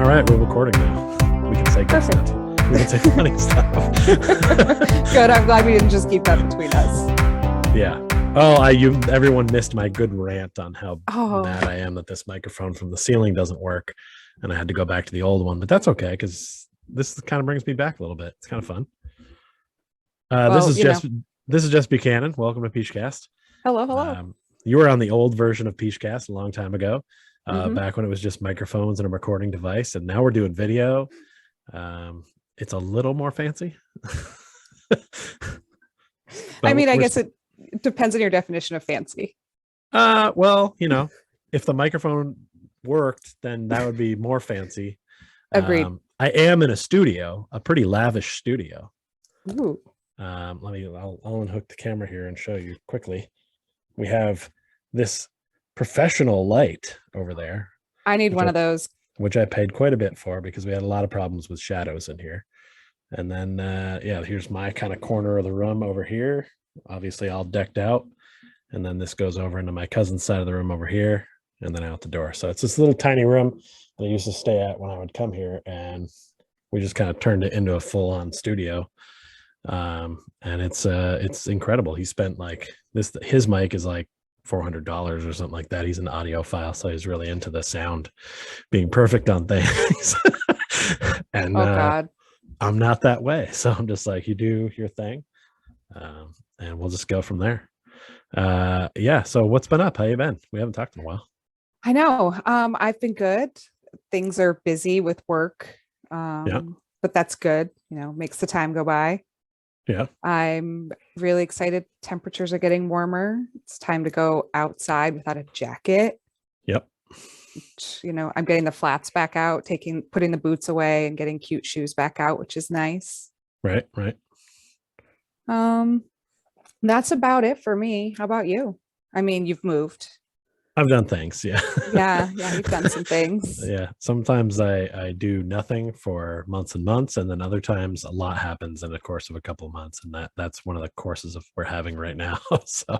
All right, we're recording now. We can say good Perfect. stuff. We can say funny stuff. Good. I'm glad we didn't just keep that between us. Yeah. Oh, everyone missed my good rant on how mad I am that this microphone from the ceiling doesn't work, and I had to go back to the old one. But that's okay because this kind of brings me back a little bit. It's kind of fun. This is Jess Buchanan. Welcome to Pichcast. Hello. You were on the old version of Pichcast a long time ago, back when it was just microphones and a recording device, and now we're doing video. It's a little more fancy. I mean, I guess it depends on your definition of fancy. Well, if the microphone worked, then that would be more fancy. Agreed. I am in a studio, a pretty lavish studio. Ooh. I'll unhook the camera here and show you quickly. We have this professional light over there. I need one of those. Which I paid quite a bit for because we had a lot of problems with shadows in here. And then, here's my kind of corner of the room over here. Obviously, all decked out. And then this goes over into my cousin's side of the room over here and then out the door. So it's this little tiny room that I used to stay at when I would come here. And we just kind of turned it into a full-on studio. And it's incredible. He spent his mic is like $400 or something like that. He's an audiophile, so he's really into the sound being perfect on things. And God. I'm not that way, so I'm just like, you do your thing, and we'll just go from there. So what's been up? How you been? We haven't talked in a while. I know. I've been good. Things are busy with work, but that's good. Makes the time go by. Yeah. I'm really excited. Temperatures are getting warmer. It's time to go outside without a jacket. Yep. I'm getting the flats back out, putting the boots away and getting cute shoes back out, which is nice. Right. That's about it for me. How about you? I mean, you've moved. I've done things. Yeah. Yeah. You've done some things. Yeah. Sometimes I do nothing for months and months, and then other times a lot happens in the course of a couple of months, and that's one of the courses we're having right now. So,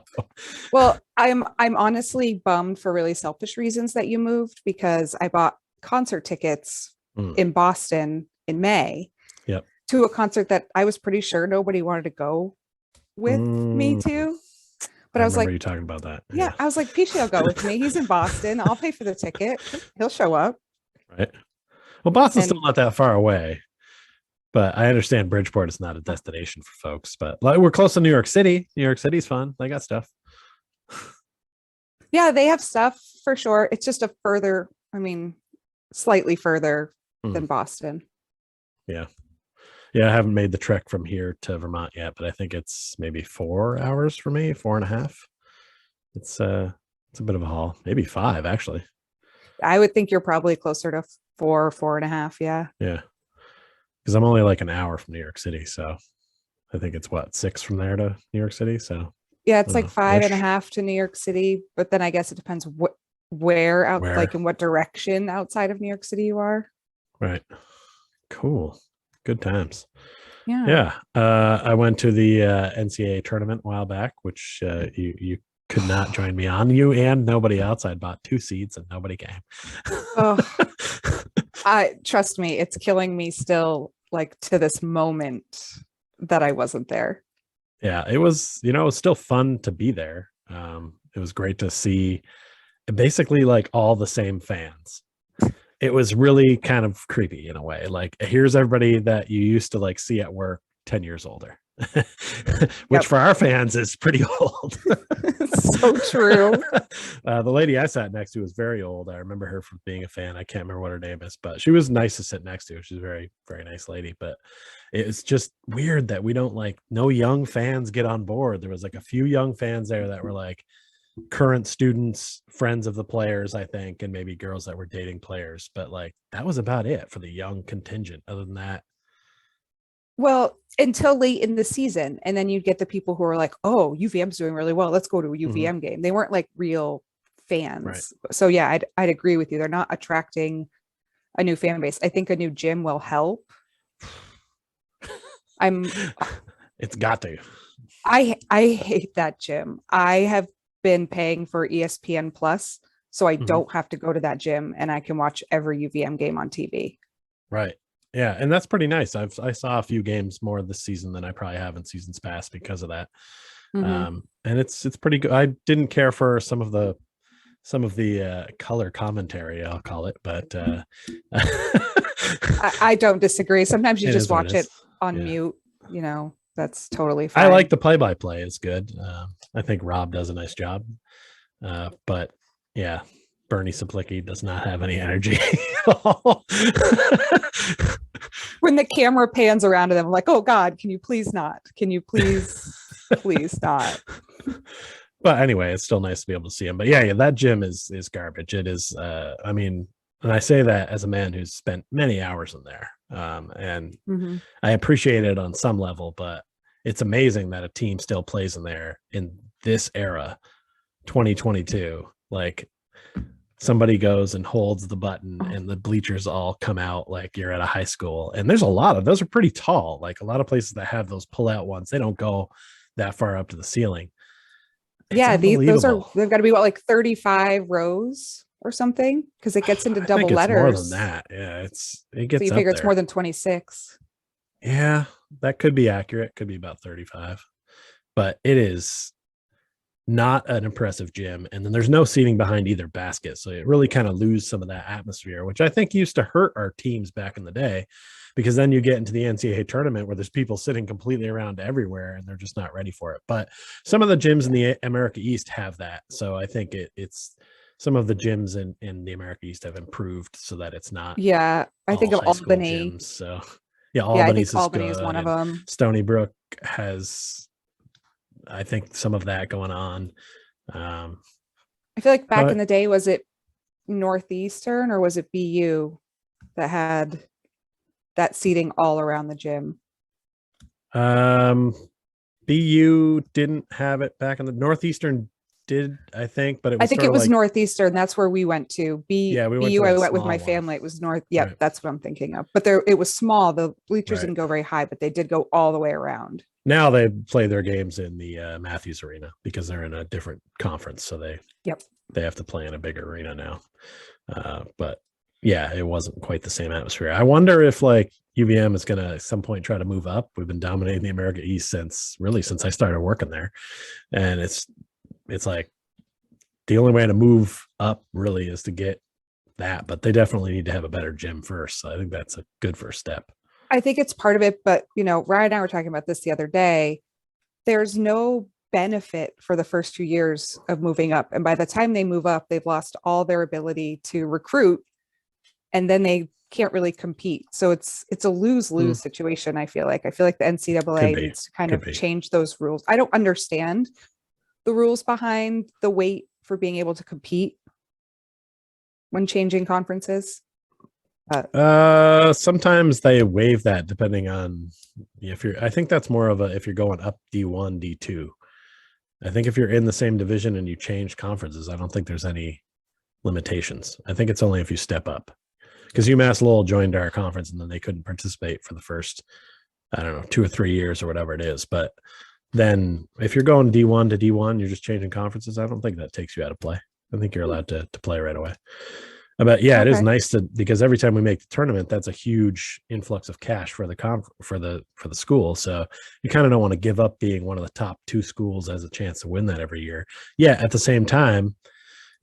well, I'm honestly bummed for really selfish reasons that you moved, because I bought concert tickets in Boston in May. Yep. To a concert that I was pretty sure nobody wanted to go with me to. But I was like, you talking about that? Yeah. I was like, Pich will go with me. He's in Boston. I'll pay for the ticket. He'll show up. Right. Well, Boston's still not that far away, but I understand Bridgeport is not a destination for folks. But we're close to New York City. New York City's fun. They got stuff. Yeah, they have stuff for sure. It's just slightly further than Boston. Yeah. Yeah, I haven't made the trek from here to Vermont yet, but I think it's maybe 4 hours for me, 4.5. It's a bit of a haul, maybe 5 actually. I would think you're probably closer to 4.5. Yeah. Yeah, because I'm only like an hour from New York City, so I think it's 6 from there to New York City. So yeah, it's like 5.5 to New York City, but then I guess it depends where like in what direction outside of New York City you are. Right. Cool. Good times. Yeah. I went to the NCAA tournament a while back, which you could not join me on. You and nobody else. I bought 2 seats and nobody came. Trust me, it's killing me still, like to this moment, that I wasn't there. Yeah, it was still fun to be there. It was great to see basically like all the same fans. It was really kind of creepy in a way. Like, here's everybody that you used to like see at work 10 years older, which for our fans is pretty old. So true. The lady I sat next to was very old. I remember her from being a fan. I can't remember what her name is, but she was nice to sit next to. She's a very, very nice lady. But it's just weird that we don't no young fans get on board. There was like a few young fans there that were like current students, friends of the players, I think, and maybe girls that were dating players, but like that was about it for the young contingent. Other than that, well, until late in the season, and then you'd get the people who are like, oh, UVM's doing really well, let's go to a UVM game. They weren't like real fans. Right. So yeah, I'd agree with you. They're not attracting a new fan base. I think a new gym will help. It's got to. I hate that gym. I have been paying for ESPN Plus so I don't have to go to that gym and I can watch every UVM game on TV. Right. Yeah, and that's pretty nice. I saw a few games more this season than I probably have in seasons past because of that. And it's pretty good. I didn't care for some of the color commentary, I'll call it, but I don't disagree. Sometimes you just watch it on Yeah. mute, you know, that's totally fine. I like the play-by-play. It's good. I think Rob does a nice job. But yeah, Bernie Saplicki does not have any energy at all. When the camera pans around to them, I'm like, oh God, can you please not? Can you please, please not? But anyway, it's still nice to be able to see him. But yeah, that gym is garbage. It is. I mean, and I say that as a man who's spent many hours in there, and I appreciate it on some level. But it's amazing that a team still plays in there in this era, 2022. Like somebody goes and holds the button, and the bleachers all come out like you're at a high school. And there's a lot of those are pretty tall. Like a lot of places that have those pull-out ones, they don't go that far up to the ceiling. Yeah, those are, they've got to be what, like 35 rows or something, because it gets into double letters. More than that. Yeah, it gets. So you figure it's more than 26. Yeah, that could be accurate. Could be about 35, but it is not an impressive gym. And then there's no seating behind either basket, so it really kind of loses some of that atmosphere, which I think used to hurt our teams back in the day. Because then you get into the NCAA tournament where there's people sitting completely around everywhere and they're just not ready for it. But some of the gyms in the America East have that. So I think it's some of the gyms in the America East have improved so that it's not. Yeah, I think of Albany. Gyms, so yeah, Albany is one of them. Stony Brook has, I think, some of that going on. I feel like back in the day, was it Northeastern or was it BU that had that seating all around the gym? BU didn't have it back in the Northeastern did, I think, but I think it was like, Northeastern. That's where we went to. BU, I went with my family. It was North. Yeah, right. That's what I'm thinking of. But it was small. The bleachers didn't go very high, but they did go all the way around. Now they play their games in the Matthews Arena because they're in a different conference. So they have to play in a bigger arena now. But yeah, it wasn't quite the same atmosphere. I wonder if like UVM is going to at some point try to move up. We've been dominating the America East since I started working there. And it's like the only way to move up really is to get that, but they definitely need to have a better gym first. So I think that's a good first step. I think it's part of it, but Ryan and I were talking about this the other day. There's no benefit for the first 2 years of moving up. And by the time they move up, they've lost all their ability to recruit. And then they can't really compete. So it's a lose-lose situation. I feel like the NCAA needs to kind of change those rules. I don't understand the rules behind the weight for being able to compete when changing conferences. Sometimes they waive that depending on I think that's more of if you're going up D1, D2. I think if you're in the same division and you change conferences, I don't think there's any limitations. I think it's only if you step up. Because UMass Lowell joined our conference and then they couldn't participate for the first, 2 or 3 years or whatever it is. But then if you're going D1 to D1, you're just changing conferences. I don't think that takes you out of play. I think you're allowed to play right away. But yeah, it is nice because every time we make the tournament, that's a huge influx of cash for the school. So you kind of don't want to give up being one of the top 2 schools as a chance to win that every year. Yeah, at the same time,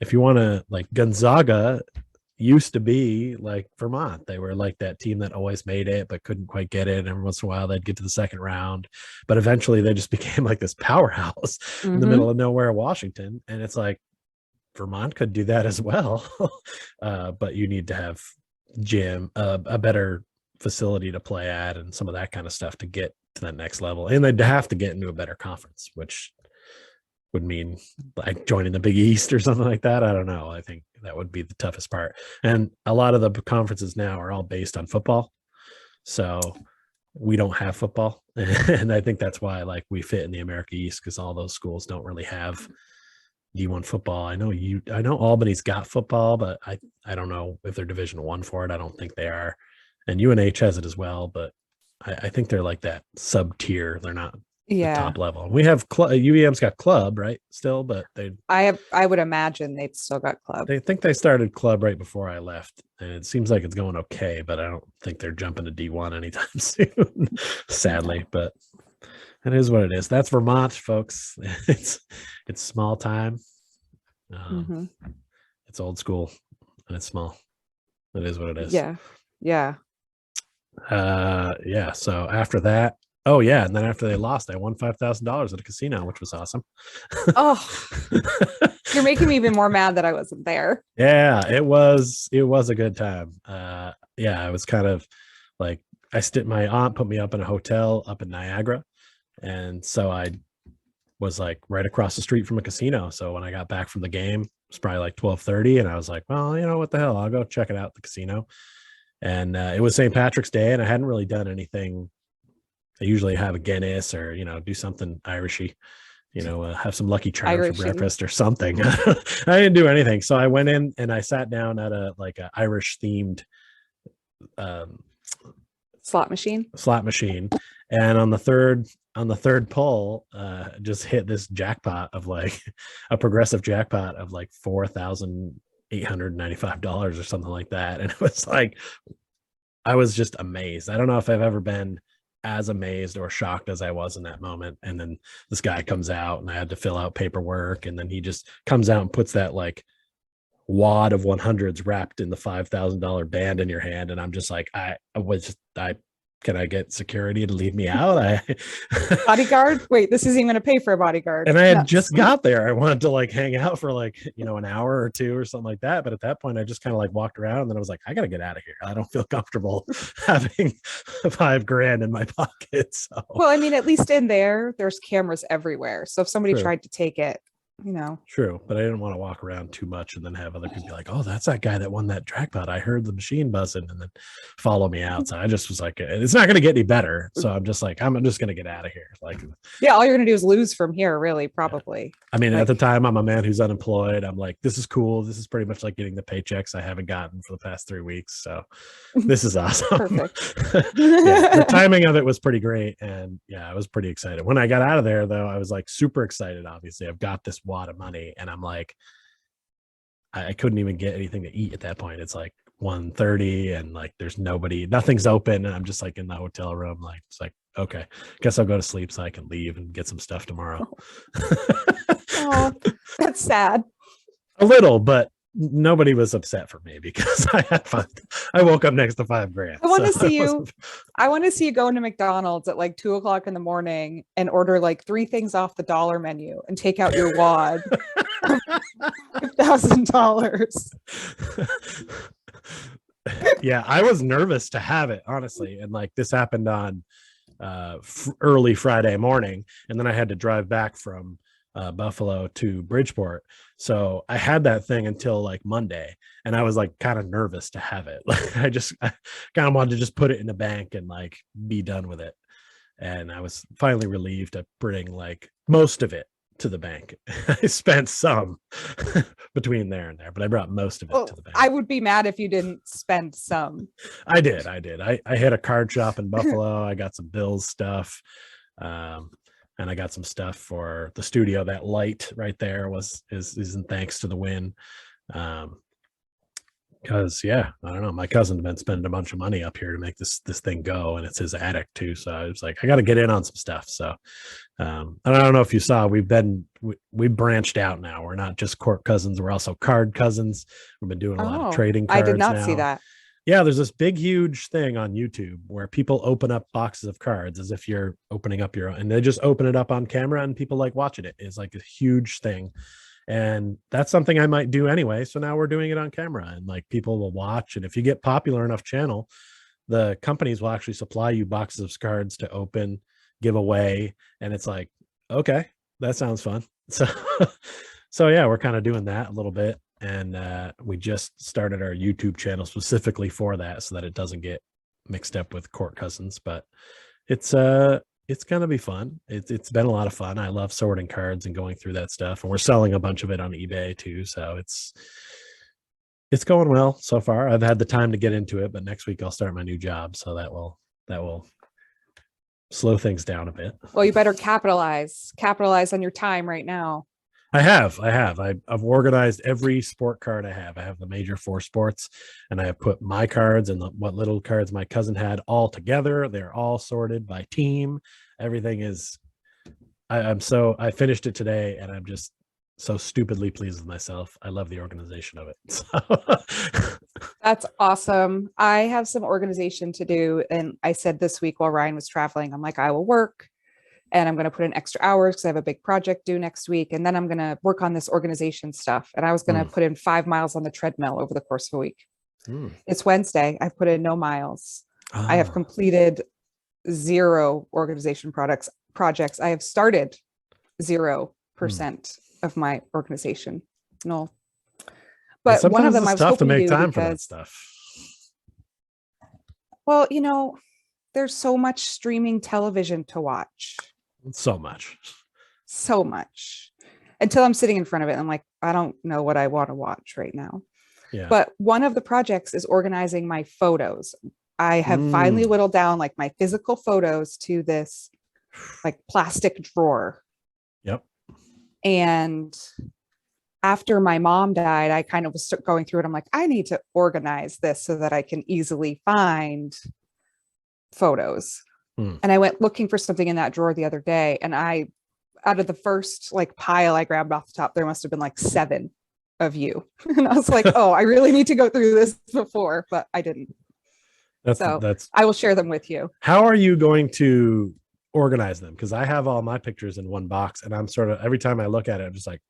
if you want to, like Gonzaga used to be like Vermont. They were like that team that always made it but couldn't quite get it. And every once in a while they'd get to the second round, but eventually they just became like this powerhouse in the middle of nowhere, Washington. And it's like Vermont could do that as well. But you need to have a better facility to play at and some of that kind of stuff to get to that next level. And they'd have to get into a better conference, which would mean like joining the Big East or something like that. I don't know. I think that would be the toughest part. And a lot of the conferences now are all based on football. So we don't have football. And I think that's why like we fit in the America East, because all those schools don't really have D1 football. I know Albany's got football, but I don't know if they're Division I for it. I don't think they are. And UNH has it as well, but I think they're like that sub tier. They're not the Yeah. top level. We have UVM's got club, right? Still, but I would imagine they've still got club. they think they started club right before I left, and it seems like it's going okay, but I don't think they're jumping to D1 anytime soon, sadly. But it is what it is. That's Vermont, folks. It's small time. Mm-hmm. It's old school, and it's small. It is what it is. Yeah. Yeah. Yeah. So after that, oh yeah, and then after they lost, I won $5,000 at a casino, which was awesome. Oh, you're making me even more mad that I wasn't there. Yeah, it was a good time. Yeah, I was kind of like my aunt put me up in a hotel up in Niagara, and so I was like right across the street from a casino. So when I got back from the game, it was probably like 12:30, and I was like, well, you know what the hell, I'll go check it out, the casino. And it was St. Patrick's Day, and I hadn't really done anything. I usually have a Guinness or do something Irishy, have some Lucky Charms for breakfast or something. I didn't do anything, so I went in and I sat down at a Irish themed slot machine, and on the third pull, just hit this jackpot of like a progressive jackpot of like $4,895 or something like that, and it was like I was just amazed. I don't know if I've ever been as amazed or shocked as I was in that moment. And then this guy comes out and I had to fill out paperwork, and then he just comes out and puts that like wad of 100s wrapped in the $5,000 band in your hand, and I'm just like, can I get security to leave me out? Bodyguard? Wait, this isn't even going to pay for a bodyguard. And I had just got there. I wanted to like hang out for like, an hour or two or something like that. But at that point, I just kind of like walked around, and then I was like, I got to get out of here. I don't feel comfortable having $5,000 in my pocket. So, well, I mean, at least in there's cameras everywhere. So if somebody True. tried to take it, True, but I didn't want to walk around too much and then have other people be like, oh, that's that guy that won that jackpot. I heard the machine buzzing, and then follow me out. So I just was like, it's not going to get any better. So I'm just like, I'm just going to get out of here. Like, yeah, all you're going to do is lose from here, really, probably. I mean, at the time, I'm a man who's unemployed. I'm like, this is cool. This is pretty much like getting the paychecks I haven't gotten for the past 3 weeks. So this is awesome. Perfect. The timing of it was pretty great. And yeah, I was pretty excited. When I got out of there, though, I was like super excited. Obviously, I've got this wad of money, and I'm like, I couldn't even get anything to eat at that point. It's like 1:30, and like there's nothing's open, and I'm just like in the hotel room, like it's like, okay, guess I'll go to sleep so I can leave and get some stuff tomorrow. Oh, that's sad. A little, but nobody was upset for me because I had fun. I woke up next to $5,000. I want to see you. I want to see you go into McDonald's at like 2:00 in the morning and order like 3 things off the dollar menu and take out your wad. $1,000. Yeah, I was nervous to have it, honestly, and like this happened on early Friday morning, and then I had to drive back from Buffalo to Bridgeport, so I had that thing until like Monday, and I was like kind of nervous to have it. Like I kind of wanted to just put it in the bank and like be done with it, and I was finally relieved to bring like most of it to the bank. I spent some between there and there, but I brought most of it to the bank. I would be mad if you didn't spend some. I did. I hit a card shop in Buffalo. I got some Bills stuff. And I got some stuff for the studio. That light right there is in thanks to the win. Because yeah, I don't know. My cousin's been spending a bunch of money up here to make this thing go, and it's his attic too. So I was like, I got to get in on some stuff. So and I don't know if you saw, we branched out now. We're not just court cousins. We're also card cousins. We've been doing a lot of trading cards. I did not see that. Yeah, there's this big, huge thing on YouTube where people open up boxes of cards as if you're opening up your own, and they just open it up on camera, and people like watching it. It's like a huge thing. And that's something I might do anyway. So now we're doing it on camera, and like people will watch. And if you get popular enough channel, the companies will actually supply you boxes of cards to open, give away. And it's like, okay, that sounds fun. So yeah, we're kind of doing that a little bit. And we just started our YouTube channel specifically for that, so that it doesn't get mixed up with court cousins. But it's gonna be fun. It's been a lot of fun. I love sorting cards and going through that stuff, and we're selling a bunch of it on eBay too. So it's going well so far. I've had the time to get into it, but next week I'll start my new job, so that will slow things down a bit. Well, you better capitalize on your time right now. I've organized every sport card I have. I have the major four sports, and I have put my cards and what little cards my cousin had all together. They're all sorted by team. Everything is. I finished it today, and I'm just so stupidly pleased with myself. I love the organization of it. So. That's awesome. I have some organization to do. And I said this week while Ryan was traveling, I'm like, I will work and I'm going to put in extra hours because I have a big project due next week. And then I'm going to work on this organization stuff. And I was going to put in 5 miles on the treadmill over the course of a week. It's Wednesday. I've put in no miles. I have completed 0 organization projects. I have started 0% of my organization. No. But one of them I was tough to hoping make to time for that stuff. Well, there's so much streaming television to watch. So much until I'm sitting in front of it. And I'm like, I don't know what I want to watch right now. Yeah. But one of the projects is organizing my photos. I have finally whittled down like my physical photos to this like plastic drawer. Yep. And after my mom died, I kind of was going through it. I'm like, I need to organize this so that I can easily find photos. And I went looking for something in that drawer the other day. And out of the first like pile I grabbed off the top, there must have been like 7 of you. And I was like, oh, I really need to go through this before, but I didn't. That's I will share them with you. How are you going to organize them? Because I have all my pictures in one box, and I'm sort of, every time I look at it, I'm just like,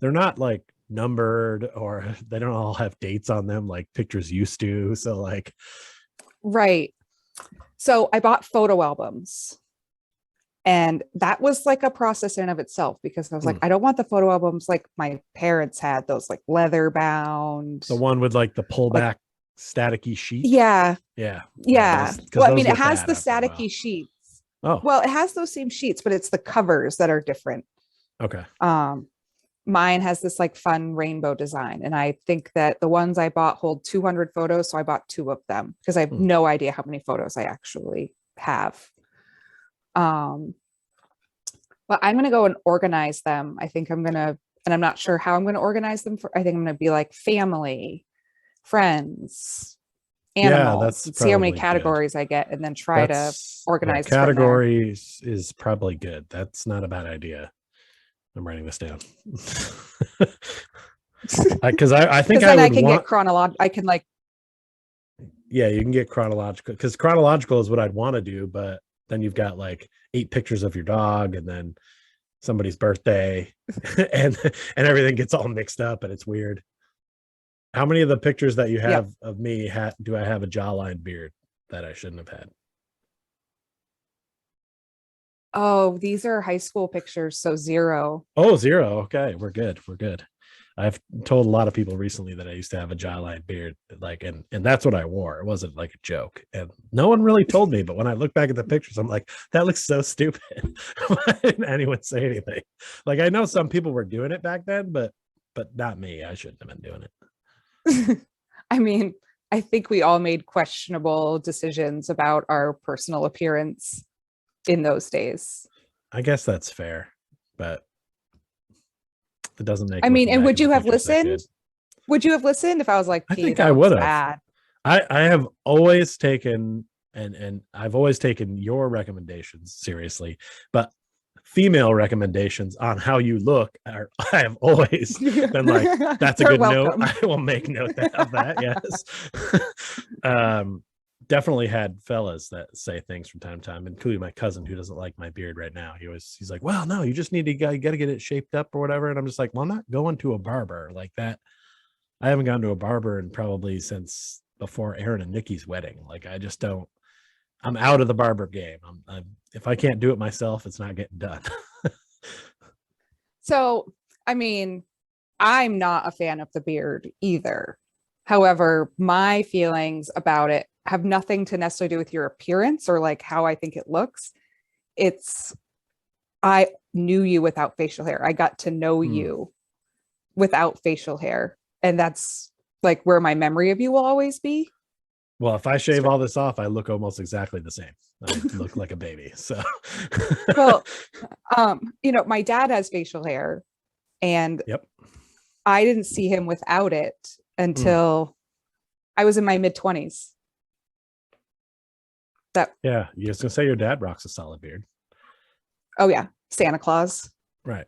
they're not like numbered, or they don't all have dates on them like pictures used to. So like, right. So I bought photo albums, and that was like a process in of itself, because I was like, I don't want the photo albums like my parents had, those like leather bound. The one with like the pullback staticky sheet. Yeah. Well, I mean, it has the staticky sheets. Oh. Well, it has those same sheets, but it's the covers that are different. Okay. Mine has this like fun rainbow design, and I think that the ones I bought hold 200 photos, so I bought 2 of them because I have no idea how many photos I actually have. But I'm going to go and organize them. I think I'm going to, and I'm not sure how I'm going to organize them. I think I'm going to be like family, friends, animals, see how many categories I get, and then try to organize categories. Is probably good. That's not a bad idea. I'm writing this down. Because I think I can get chronological. I can like, yeah, you can get chronological, because chronological is what I'd want to do, but then you've got like 8 pictures of your dog, and then somebody's birthday, and everything gets all mixed up, and it's weird. How many of the pictures that you have of me do I have a jawline beard that I shouldn't have had? Oh, these are high school pictures, so 0. Oh, 0. Okay, we're good. I've told a lot of people recently that I used to have a jawline beard, like, and that's what I wore. It wasn't like a joke, and no one really told me. But when I look back at the pictures, I'm like, that looks so stupid. Why didn't anyone say anything? Like, I know some people were doing it back then, but not me. I shouldn't have been doing it. I mean, I think we all made questionable decisions about our personal appearance in those days. I guess that's fair, but it doesn't make. I mean, and would you have listened? Would you have listened if I was like, I think I would have. I have always taken, and I've always taken your recommendations seriously, but female recommendations on how you look I have always been like, that's a good welcome. Note. I will make note of that. Yes. Definitely had fellas that say things from time to time, including my cousin, who doesn't like my beard right now. He's like, well, no, you just need to you gotta get it shaped up or whatever. And I'm just like, well, I'm not going to a barber like that. I haven't gone to a barber in probably since before Aaron and Nikki's wedding. Like, I just don't. I'm out of the barber game. If I can't do it myself, it's not getting done. So, I mean, I'm not a fan of the beard either. However, my feelings about it have nothing to necessarily do with your appearance or like how I think it looks. I knew you without facial hair. I got to know you without facial hair. And that's like where my memory of you will always be. Well, if I shave all this off, I look almost exactly the same. I look like a baby. So, Well, my dad has facial hair, and yep. I didn't see him without it Mm. until I was in my mid-20s. Yeah, you're just gonna say your dad rocks a solid beard, Oh yeah, Santa Claus. right?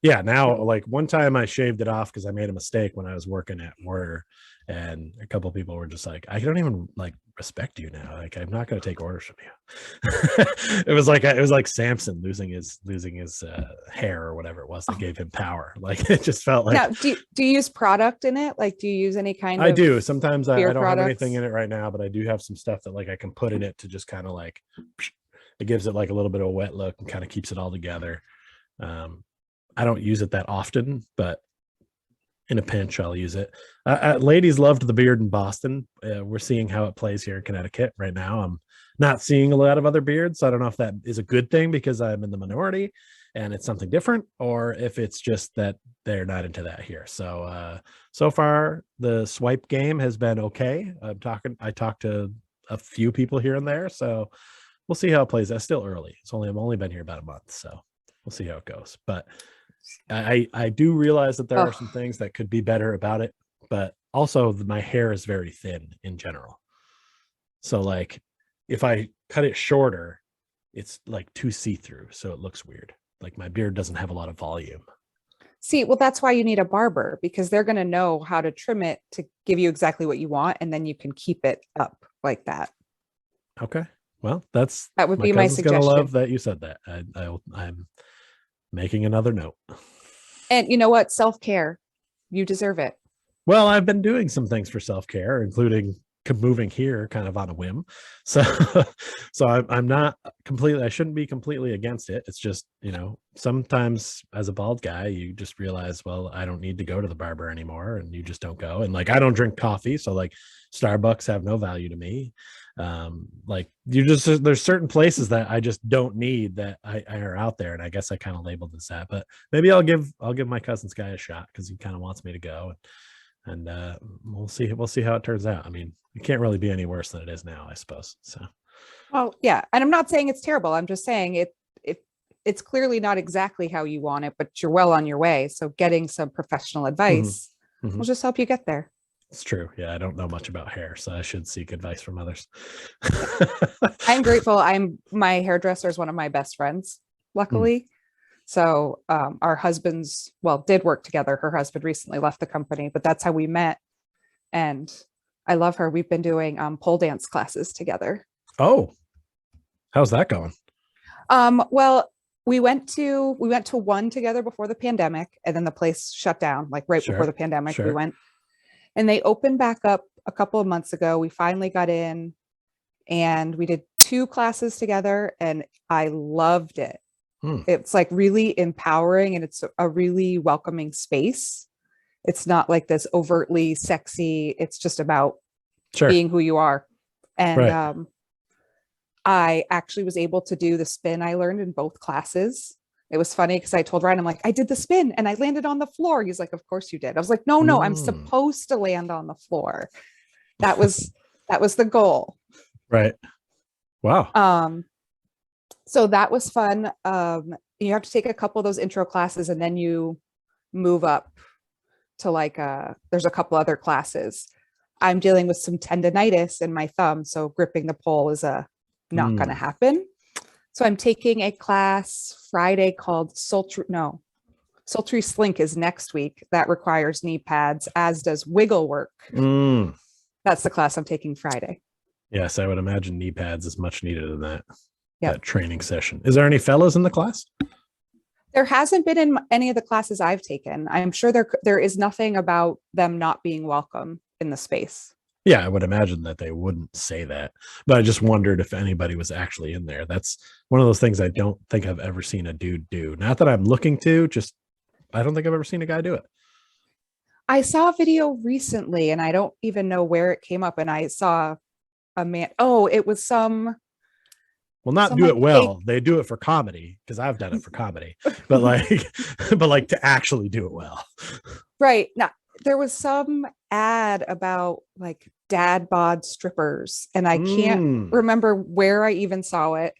Yeah, Yeah. now like one time I shaved it off because I made a mistake when I was working at Warrior, and a couple people were just like, I don't even like respect you now. Like I'm not going to take orders from you. It was like Samson losing his hair or whatever it was that Oh. gave him power. Like it just felt Now, like do you use product in it? Like, do you use any kind I of do. Sometimes I beard don't have anything products? in it right now, but I do have some stuff that like I can put in it to just kind of like it gives it like a little bit of a wet look and kind of keeps it all together. Um, I don't use it that often, but in a pinch, I'll use it. Ladies loved the beard in Boston. We're seeing how it plays here in Connecticut right now. I'm not seeing a lot of other beards. So I don't know if that is a good thing because I'm in the minority and it's something different, or if it's just that they're not into that here. So so far the swipe game has been okay. I talked to a few people here and there, so we'll see how it plays. That's still early. I've only been here about a month, so we'll see how it goes. But I do realize that there are some Oh, things that could be better about it, but also my hair is very thin in general. So like if I cut it shorter, it's like too see-through, so it looks weird. Like my beard doesn't have a lot of volume. see, well, that's why you need a barber, because they're going to know how to trim it to give you exactly what you want, and then you can keep it up like that. Okay. Well, that's That would my be my cousin's gonna suggestion. love that you said that. I'm making another note. And you know what? Self-care. You deserve it. Well, I've been doing some things for self-care, including moving here kind of on a whim. So so I'm not completely, I shouldn't be completely against it. It's just, sometimes as a bald guy, you just realize, well, I don't need to go to the barber anymore, and you just don't go. And like I don't drink coffee, so like Starbucks have no value to me. Like you just, there's certain places that I just don't need that I are out there, and I guess I kind of labeled this that. But maybe I'll give my cousin's guy a shot because he kind of wants me to go, and we'll see how it turns out. I mean, it can't really be any worse than it is now, I suppose. So Well, yeah. And I'm not saying it's terrible. I'm just saying it's clearly not exactly how you want it, but you're well on your way. So getting some professional mhm, advice will mhm. just help you get there. It's true. Yeah, I don't know much about hair, so I should seek advice from others. Yeah. I'm grateful. My hairdresser is one of my best friends, Mm. luckily. So our husbands, well, did work together. Her husband recently left the company, but that's how we met. And I love her. We've been doing pole dance classes together. Oh, how's that going? Well, we went to one together before the pandemic, and then the place shut down, like right before the Sure, pandemic. We sure. went, and they opened back up a couple of months ago. We finally got in, and we did two classes together, and I loved it. Mm. It's like really empowering, and it's a really welcoming space. It's not like this overtly sexy. It's just about Sure. being who you are. And Right. I actually was able to do the spin I learned in both classes. It was funny because I told Ryan, I'm like, I did the spin and I landed on the floor. He's like, of course you did. I was like, no, I'm Mm. supposed to land on the floor. That was the goal. Right. Wow. Um, so that was fun. You have to take a couple of those intro classes, and then you move up to like there's a couple other classes. I'm dealing with some tendonitis in my thumb, so gripping the pole is not going to Mm. happen. So I'm taking a class Friday called Sultry Slink is next week. That requires knee pads, as does wiggle work. Mm. That's the class I'm taking Friday. Yes, I would imagine knee pads is much needed in that Yep. training session. Is there any fellas in the class? There hasn't been in any of the classes I've taken. I'm sure there is nothing about them not being welcome in the space. Yeah, I would imagine that they wouldn't say that, but I just wondered if anybody was actually in there. That's one of those things I don't think I've ever seen a dude do. Not that I'm looking to, just I don't think I've ever seen a guy do it. I saw a video recently, and I don't even know where it came up, and I saw a man. Oh, it was Well, not some do it like fake. well. They do it for comedy because I've done it for comedy, but like, but like to actually do it well. Right. Now, there was some ad about like dad bod strippers, and I can't remember where I even saw it,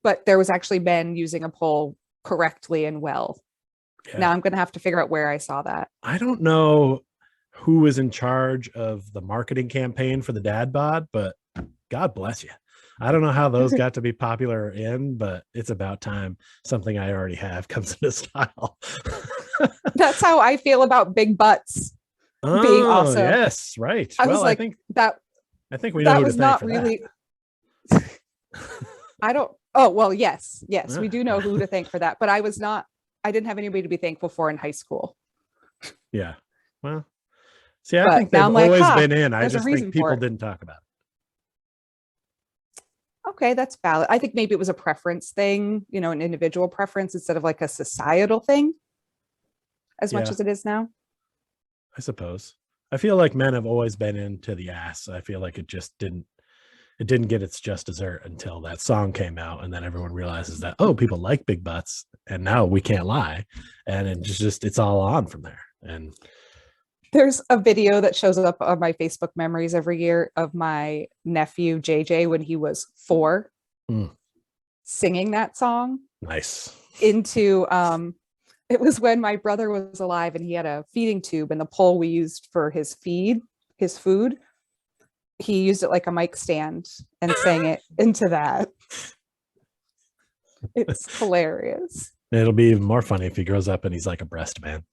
but there was actually men using a pole correctly and well. Yeah. Now I'm going to have to figure out where I saw that. I don't know who was in charge of the marketing campaign for the dad bod, but God bless you. I don't know how those got to be popular but it's about time something I already have comes into style. That's how I feel about big butts being awesome. Yes, right. I was like, I think we know that who was to not thank really. for I don't. Oh well, yes, we do know who to thank for that. But I didn't have anybody to be thankful for in high school. Yeah. Well, see, I think they've always been in. I just think people didn't talk about it. Okay, that's valid. I think maybe it was a preference thing, an individual preference instead of like a societal thing as much as it is now. I suppose. I feel like men have always been into the ass. I feel like it didn't get its just dessert until that song came out, and then everyone realizes that, oh, people like big butts, and now we can't lie, and it's all on from there. And there's a video that shows up on my Facebook memories every year of my nephew JJ when he was 4 singing that song. Nice. Into it was when my brother was alive and he had a feeding tube, and the pole we used for his food, he used it like a mic stand and sang it into that. It's hilarious. It'll be even more funny if he grows up and he's like a breast man.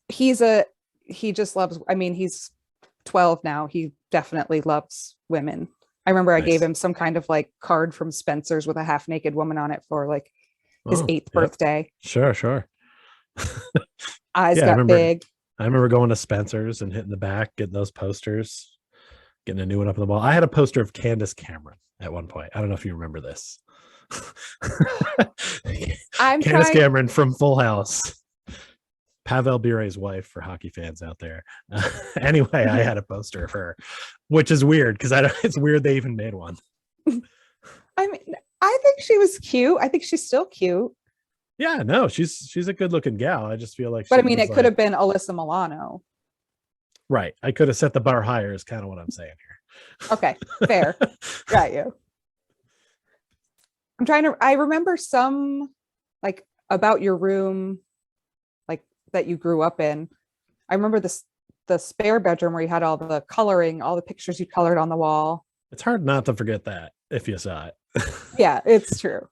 He just loves, he's 12 now. He definitely loves women. I remember I gave him some kind of like card from Spencer's with a half naked woman on it for like his 8th birthday. Sure. Eyes got big. I remember going to Spencer's and hitting the back, getting those posters, getting a new one up on the wall. I had a poster of Candace Cameron at one point. I don't know if you remember this. Candace Cameron from Full House. Pavel Bure's wife, for hockey fans out there. Anyway, I had a poster of her, which is weird because it's weird they even made one. I think she was cute. I think she's still cute. Yeah, no, she's a good looking gal. I just feel like, but it could have been Alyssa Milano. Right. I could have set the bar higher is kind of what I'm saying here. Okay, fair. Got you. I remember some like about your room, like that you grew up in. I remember the spare bedroom where you had all the coloring, all the pictures you colored on the wall. It's hard not to forget that if you saw it. Yeah, it's true.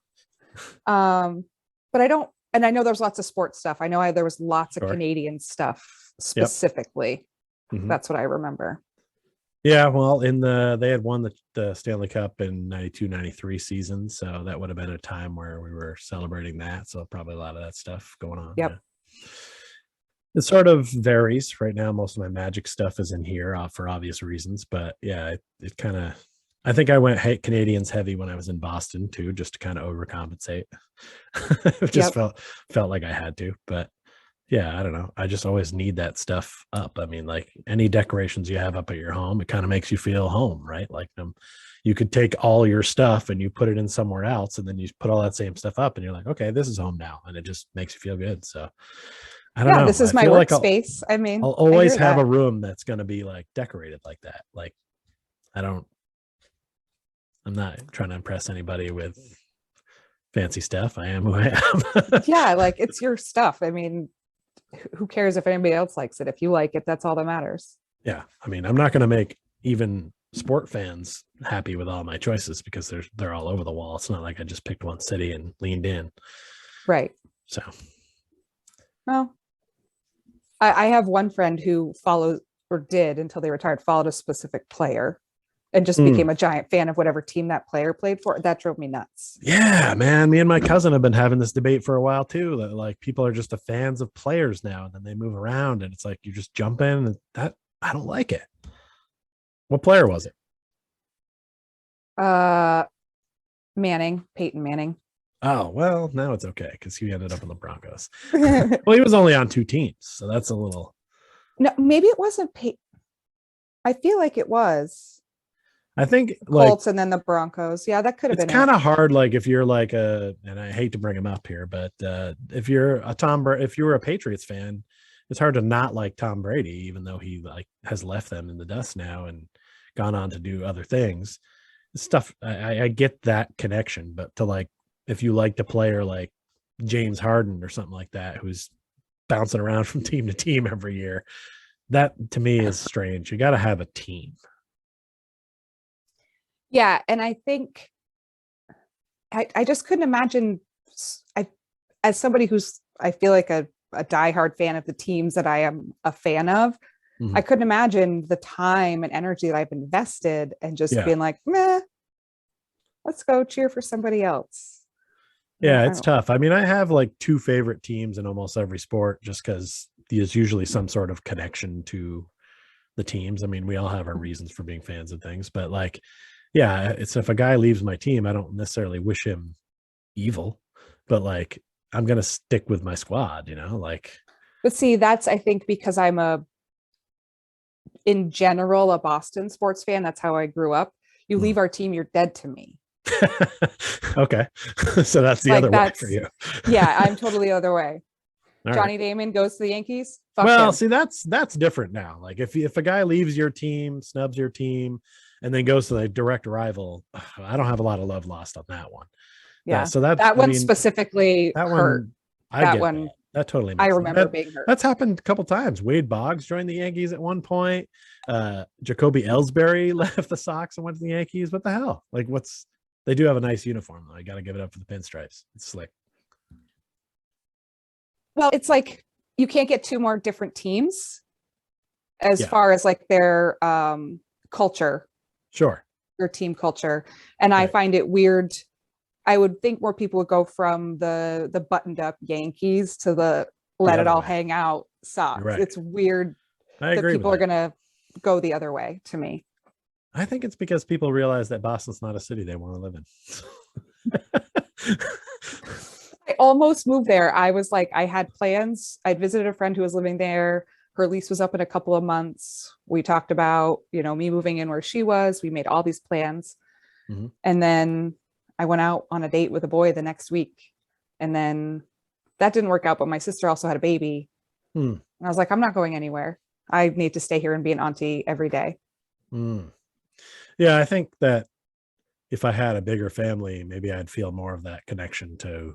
But I don't, and I know there's lots of sports stuff. I know there was lots of Canadian stuff specifically. Yep. That's what I remember. Yeah, well, they had won the Stanley Cup in 92-93 season, so that would have been a time where we were celebrating that. So probably a lot of that stuff going on. Yep. Yeah. It sort of varies. Right now, most of my Magic stuff is in here for obvious reasons, but yeah, it kind of. I think I went Canadians heavy when I was in Boston too, just to kind of overcompensate. It just felt like I had to, but. Yeah, I don't know. I just always need that stuff up. I mean, like any decorations you have up at your home, it kind of makes you feel home, right? Like you could take all your stuff and you put it in somewhere else, and then you put all that same stuff up, and you're like, okay, this is home now, and it just makes you feel good. So I don't know. This is my workspace. I'll always have a room that's going to be like decorated like that. Like I'm not trying to impress anybody with fancy stuff. I am who I am. Yeah, like it's your stuff. I mean, who cares if anybody else likes it? If you like it, that's all that matters. Yeah. I mean, I'm not going to make even sport fans happy with all my choices because they're all over the wall. It's not like I just picked one city and leaned in. Right. So. Well, I have one friend who followed, or did until they retired, followed a specific player and just became a giant fan of whatever team that player played for. That drove me nuts. Yeah, man. Me and my cousin have been having this debate for a while too. That like people are just fans of players now, and then they move around, and it's like you just jump in. And that I don't like it. What player was it? Peyton Manning. Oh well, now it's okay because he ended up in the Broncos. Well, he was only on 2 teams, so that's a little. No, maybe it wasn't Peyton. I feel like it was. I think Colts and then the Broncos. Yeah, that could have been. It's kind of hard, like if you're like and I hate to bring him up here, but if you're a Patriots fan it's hard to not like Tom Brady, even though he like has left them in the dust now and gone on to do other things. Stuff I get that connection, but to like if you liked a player like James Harden or something like that, who's bouncing around from team to team every year, that to me is strange. You got to have a team. Yeah, and I think I just couldn't imagine. As somebody who's I feel like a diehard fan of the teams that I am a fan of, I couldn't imagine the time and energy that I've invested and just being like, meh, let's go cheer for somebody else. Yeah, it's tough. I mean, I have like two favorite teams in almost every sport just because there's usually some sort of connection to the teams. I mean, we all have our reasons for being fans of things, but like, yeah, it's if a guy leaves my team, I don't necessarily wish him evil, but like, I'm going to stick with my squad, like. But see, that's, I think, because I'm in general, a Boston sports fan. That's how I grew up. You leave our team, you're dead to me. Okay. So that's the other way for you. Yeah, I'm totally the other way. All Johnny right. Damon goes to the Yankees. Well, him. see, that's different now. Like if a guy leaves your team, snubs your team, and then goes to the direct rival, I don't have a lot of love lost on that one. Yeah. So that one specifically that hurt. One, that totally makes I sense. remember being hurt. That's happened a couple times. Wade Boggs joined the Yankees at one point. Jacoby Ellsbury left the Sox and went to the Yankees. What the hell? Like they do have a nice uniform though. I got to give it up for the pinstripes. It's slick. Well, it's like you can't get two more different teams as far as like their culture. Sure. Their team culture. And right. I find it weird. I would think more people would go from the buttoned up Yankees to the let it all hang out Sox. Right. It's weird that people are going to go the other way to me. I think it's because people realize that Boston's not a city they want to live in. I almost moved there. I was like, I had plans. I'd visited a friend who was living there. Her lease was up in a couple of months. We talked about, me moving in where she was. We made all these plans. Mm-hmm. And then I went out on a date with a boy the next week. And then that didn't work out. But my sister also had a baby. And I was like, I'm not going anywhere. I need to stay here and be an auntie every day. Yeah, I think that if I had a bigger family, maybe I'd feel more of that connection to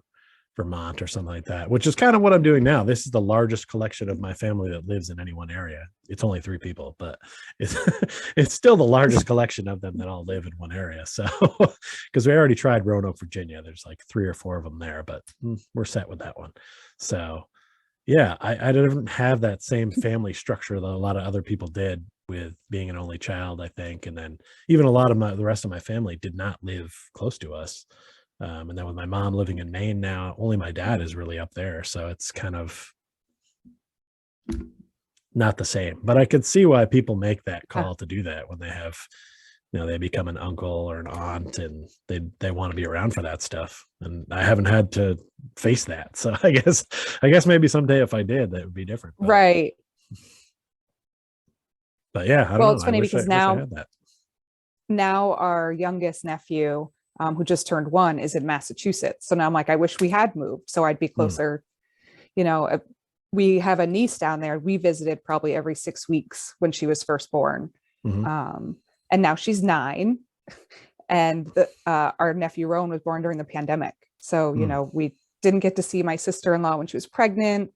Vermont or something like that, which is kind of what I'm doing now. This is the largest collection of my family that lives in any one area. It's only 3 people, but it's still the largest collection of them that all live in one area. So, because we already tried Roanoke, Virginia, there's like 3 or 4 of them there, but we're set with that one. So, yeah, I didn't have that same family structure that a lot of other people did with being an only child, I think. And then even a lot of the rest of my family did not live close to us. And then with my mom living in Maine now, only my dad is really up there. So it's kind of not the same, but I could see why people make that call to do that when they have, they become an uncle or an aunt and they want to be around for that stuff. And I haven't had to face that. So I guess maybe someday if I did, that would be different. But, right. But yeah, I don't know. It's funny because now our youngest nephew, who just turned 1, is in Massachusetts. So now I'm like, I wish we had moved so I'd be closer. We have a niece down there. We visited probably every 6 weeks when she was first born. Mm-hmm. And now she's 9. And our nephew Rowan was born during the pandemic. So, we didn't get to see my sister-in-law when she was pregnant.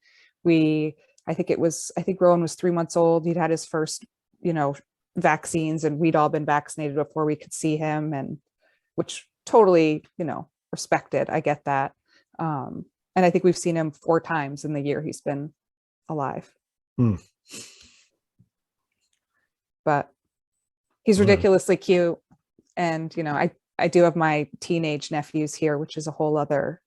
I think Rowan was 3 months old. He'd had his first, vaccines, and we'd all been vaccinated before we could see him, and which totally, respected. I get that. And I think we've seen him 4 times in the year he's been alive. But he's ridiculously cute. And, I do have my teenage nephews here, which is a whole other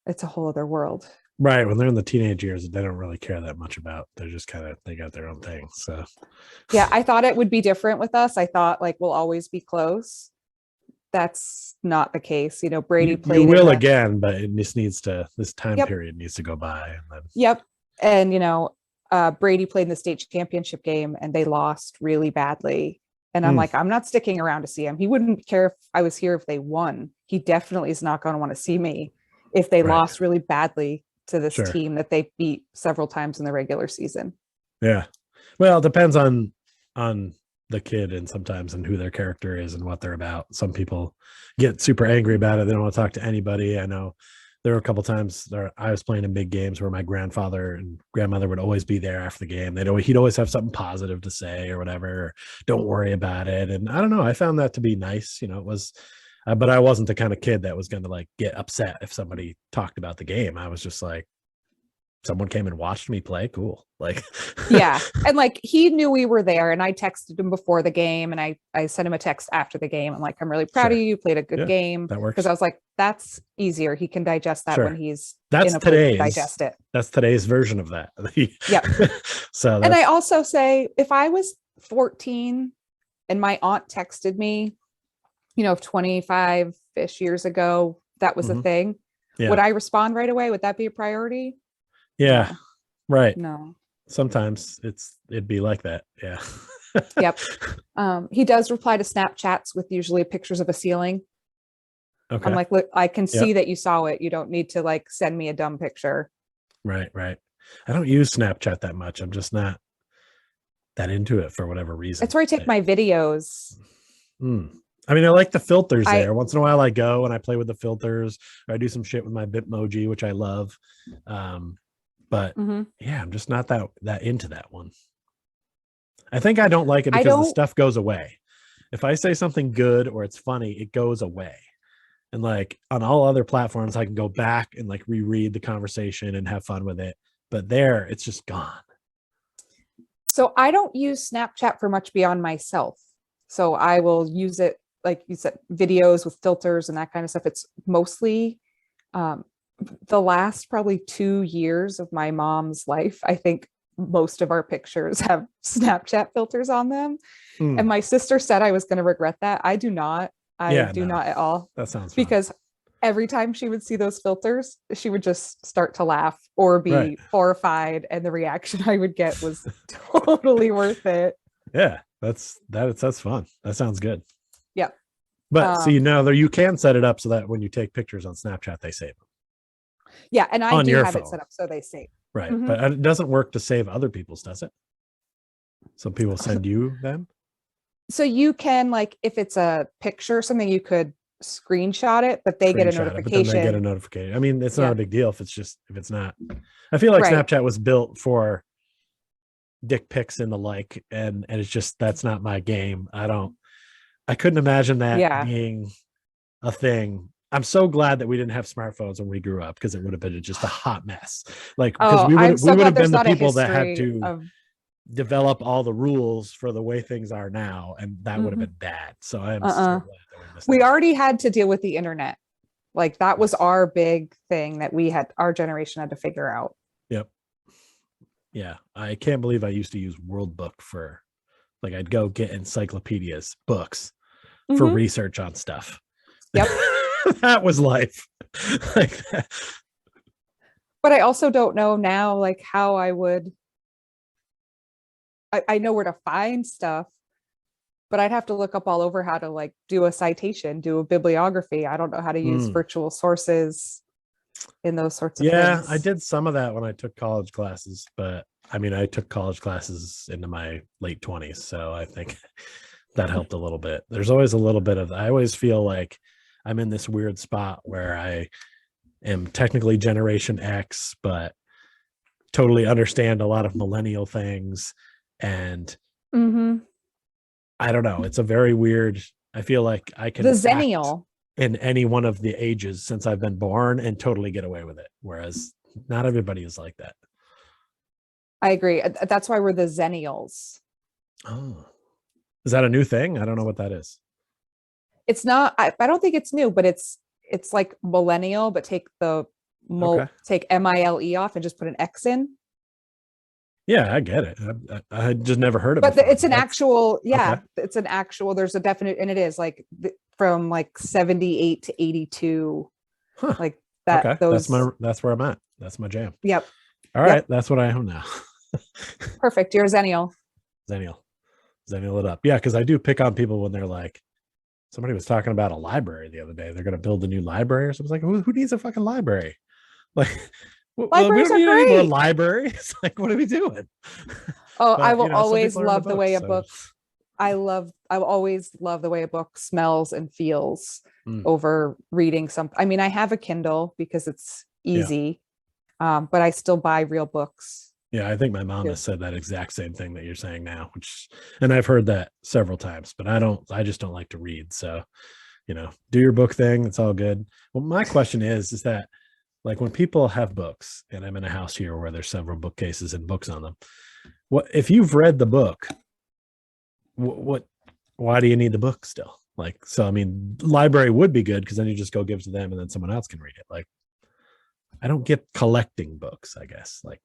world. Right. When they're in the teenage years, they don't really care that much about, they're just they got their own thing. So yeah, I thought it would be different with us. I thought like, we'll always be close. That's not the case. Brady played. You will again, but this time period needs to go by. And then... Yep. And, Brady played in the state championship game and they lost really badly. And I'm like, I'm not sticking around to see him. He wouldn't care if I was here if they won. He definitely is not going to want to see me if they lost really badly to this Sure. team that they beat several times in the regular season. Yeah. Well, it depends on the kid and sometimes and who their character is and what they're about. Some people get super angry about it. They don't want to talk to anybody. I know there were a couple times there I was playing in big games where my grandfather and grandmother would always be there after the game. He'd always have something positive to say or whatever. Or, don't worry about it. And I don't know. I found that to be nice. You know, it was, but I wasn't the kind of kid that was going to like get upset if somebody talked about the game. I was just like, someone came and watched me play. Cool. Like, yeah. And like, he knew we were there, and I texted him before the game, and I sent him a text after the game. I'm like, I'm really proud of you. You played a good game. That works. Because I was like, that's easier. He can digest that when he's that's in a place to digest it. That's today's version of that. Yeah. So and I also say, if I was 14 and my aunt texted me, 25-ish years ago, that was a thing. Yeah. Would I respond right away? Would that be a priority? Yeah. No. Right. No. Sometimes it'd be like that. Yeah. Yep. He does reply to Snapchats with usually pictures of a ceiling. Okay. I'm like, look, I can see that you saw it. You don't need to like send me a dumb picture. Right. I don't use Snapchat that much. I'm just not that into it for whatever reason. That's where I take my videos. I mean, I like the filters there. Once in a while I go and I play with the filters, or I do some shit with my Bitmoji, which I love. But yeah, I'm just not that into that one. I think I don't like it because the stuff goes away. If I say something good or it's funny, it goes away. And like on all other platforms, I can go back and like reread the conversation and have fun with it. But there, it's just gone. So I don't use Snapchat for much beyond myself. So I will use it, like you said, videos with filters and that kind of stuff. It's mostly the last probably 2 years of my mom's life. I think most of our pictures have Snapchat filters on them. And my sister said I was going to regret that. I do not. I do not at all. That sounds fun. Because every time she would see those filters, she would just start to laugh or be horrified. And the reaction I would get was totally worth it. Yeah, that's fun. That sounds good. Yeah. But so you can set it up so that when you take pictures on Snapchat, they save them. Yeah, and I do have it set up so they save. Right, but it doesn't work to save other people's, does it? Some people send you them. So you can, like, if it's a picture or something, you could screenshot it, but they get a notification. But then they get a notification. I mean, it's not a big deal if it's not. I feel like Snapchat was built for dick pics and the like, and it's just, that's not my game. I couldn't imagine that being a thing. I'm so glad that we didn't have smartphones when we grew up, because it would have been just a hot mess. Like, because we would have been the people that had to develop all the rules for the way things are now, and that would have been bad. So I'm so glad that we missed we already had to deal with the internet. Like, that was our big thing that our generation had to figure out. Yep. Yeah, I can't believe I used to use World Book for, like, I'd go get encyclopedias, books for research on stuff. Yep. That was life. Like that. But I also don't know now, like, how I would. I know where to find stuff, but I'd have to look up all over how to, like, do a citation, do a bibliography. I don't know how to use virtual sources in those sorts of things. Yeah, I did some of that when I took college classes, but I mean, I took college classes into my late 20s, so I think that helped a little bit. There's always a little bit of, I always feel like I'm in this weird spot where I am technically Generation X, but totally understand a lot of millennial things. And I don't know, it's a very weird, I feel like I can the Zennial in any one of the ages since I've been born and totally get away with it. Whereas not everybody is like that. I agree. That's why we're the Zennials. Oh, is that a new thing? I don't know what that is. It's not, I don't think it's new, but it's like millennial, but take take MILE off and just put an X in. Yeah, I get it. I just never heard of it. But it's an actual, it's an actual, there's a definite, and it is like from like 78 to 82. Like that. Okay. That's where I'm at. That's my jam. Yep. All right. That's what I am now. Perfect. You're a Zennial. Zennial it up. Yeah. Cause I do pick on people when they're like, somebody was talking about a library the other day. They're going to build a new library or something. I was like, who needs a fucking library? Like, Well, we Libraries don't are need any more great. libraries. Like, what are we doing? Oh, I But will some always people are into love the way books. a So. book I will always love the way a book smells and feels Mm, over reading something. I mean, I have a Kindle because it's yeah. easy, but I still buy real books. Yeah, I think my mom has Because said that exact same thing that you're saying now, and I've heard that several times, but I just don't like to read. So, do your book thing. It's all good. Well, my question is that like when people have books, and I'm in a house here where there's several bookcases and books on them. What if you've read the book? Why do you need the book still? Like, so I mean, library would be good because then you just go give it to them and then someone else can read it. Like, I don't get collecting books, I guess. Like,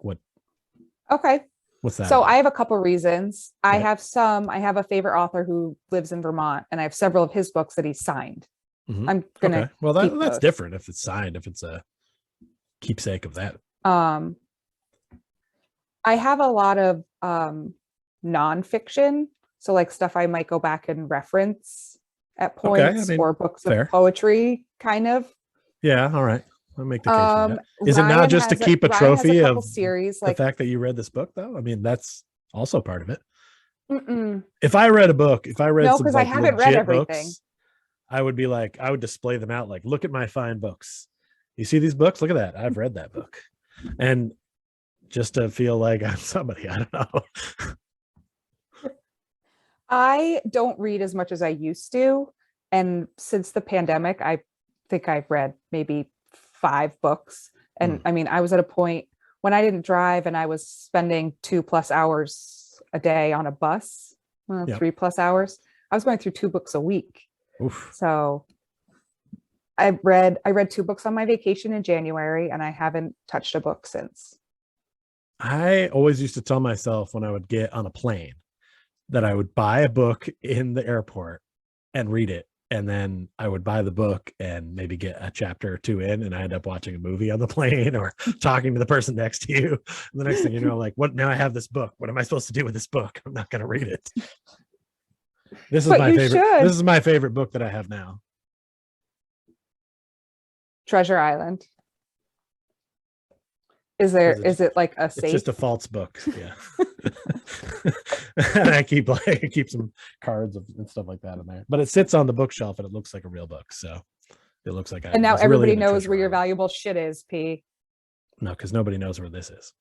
okay. what's that So about? I have a couple reasons. Yeah. I have a favorite author who lives in Vermont, and I have several of his books that he's signed. Hmm. I'm Okay. gonna Well, keep that's those. different if it's signed, if it's a keepsake of that. Um, I have a lot of nonfiction, so like stuff I might go back and reference at Okay. I points, mean, or books of fair. poetry, kind of. Yeah. All right. I'll make the case for that. Is it not just to keep a Ryan has a trophy couple of series the like fact that you read this book, though? I mean, that's also part of it. mm-mm. If I read a book, if I read No, some because I like haven't read legit everything. books, I would be like, I would display them out like, look at my fine books. You see these books? Look at that. I've read that book. And just to feel like I'm somebody, I don't know. I don't read as much as I used to. And since the pandemic, I think I've read maybe 5 books. And Mm, I mean, I was at a point when I didn't drive and I was spending 2+ hours a day on a bus, yep. 3+ hours. I was going through 2 books a week. Oof. So I read 2 books on my vacation in January, and I haven't touched a book since. I always used to tell myself when I would get on a plane that I would buy a book in the airport and read it. And then I would buy the book and maybe get a chapter or two in, and I end up watching a movie on the plane or talking to the person next to you. And the next thing you know, like, what? Now I have this book. What am I supposed to do with this book? I'm not going to read it. This is But my you favorite. This should. is my favorite book that I have now. Treasure Island. Because Is it like a it's safe? just a false book. Yeah. And I keep some cards and stuff like that in there. But it sits on the bookshelf and it looks like a real book. So it looks like I And now was really everybody into knows Treasure where your Island. valuable shit is, P. No, because nobody knows where this is.